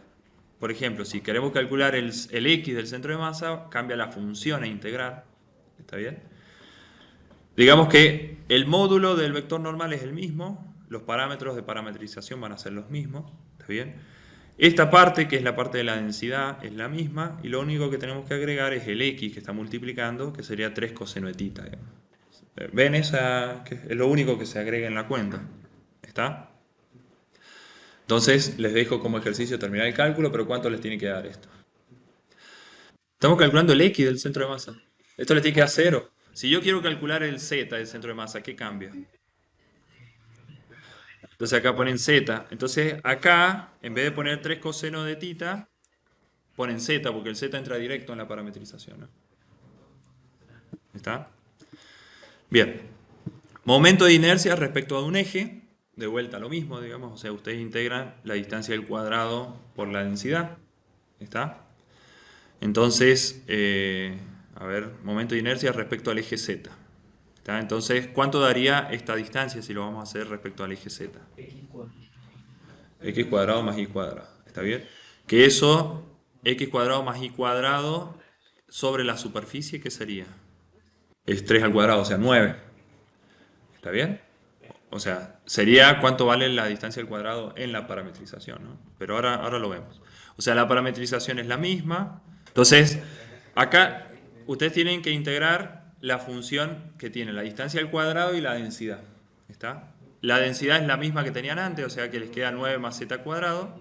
Speaker 1: por ejemplo, si queremos calcular el X del centro de masa, cambia la función a integrar. ¿Está bien? Digamos que el módulo del vector normal es el mismo, los parámetros de parametrización van a ser los mismos. ¿Está bien? Esta parte, que es la parte de la densidad, es la misma, y lo único que tenemos que agregar es el X que está multiplicando, que sería 3 coseno de tita. Digamos. ¿Ven esa? Que es lo único que se agrega en la cuenta. ¿Está? Entonces, les dejo como ejercicio terminar el cálculo, pero ¿cuánto les tiene que dar esto? Estamos calculando el X del centro de masa. Esto les tiene que dar 0. Si yo quiero calcular el Z del centro de masa, ¿qué cambia? Entonces acá ponen Z. Entonces acá, en vez de poner 3 coseno de tita, ponen Z, porque el Z entra directo en la parametrización, ¿no? ¿Está? Bien. Momento de inercia respecto a un eje. De vuelta lo mismo, digamos. O sea, ustedes integran la distancia del cuadrado por la densidad. ¿Está? Entonces, a ver, momento de inercia respecto al eje Z. ¿Está? Entonces, ¿cuánto daría esta distancia si lo vamos a hacer respecto al eje Z? X cuadrado más y cuadrado. ¿Está bien? Que eso, x cuadrado más y cuadrado sobre la superficie, ¿qué sería? Es 3 al cuadrado, o sea, 9. ¿Está bien? O sea, sería cuánto vale la distancia al cuadrado en la parametrización, ¿no? Pero ahora lo vemos. O sea, la parametrización es la misma. Entonces, acá ustedes tienen que integrar la función que tiene la distancia al cuadrado y la densidad. ¿Está? La densidad es la misma que tenían antes, o sea que les queda 9 más z cuadrado.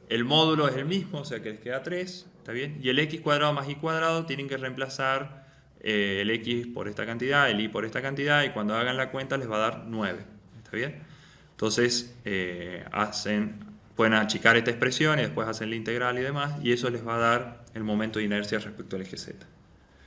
Speaker 1: El módulo es el mismo, o sea que les queda 3. ¿Está bien? Y el x cuadrado más y cuadrado tienen que reemplazar el x por esta cantidad, el y por esta cantidad, y cuando hagan la cuenta les va a dar 9. ¿Está bien? Entonces pueden achicar esta expresión y después hacen la integral y demás, y eso les va a dar el momento de inercia respecto al eje z.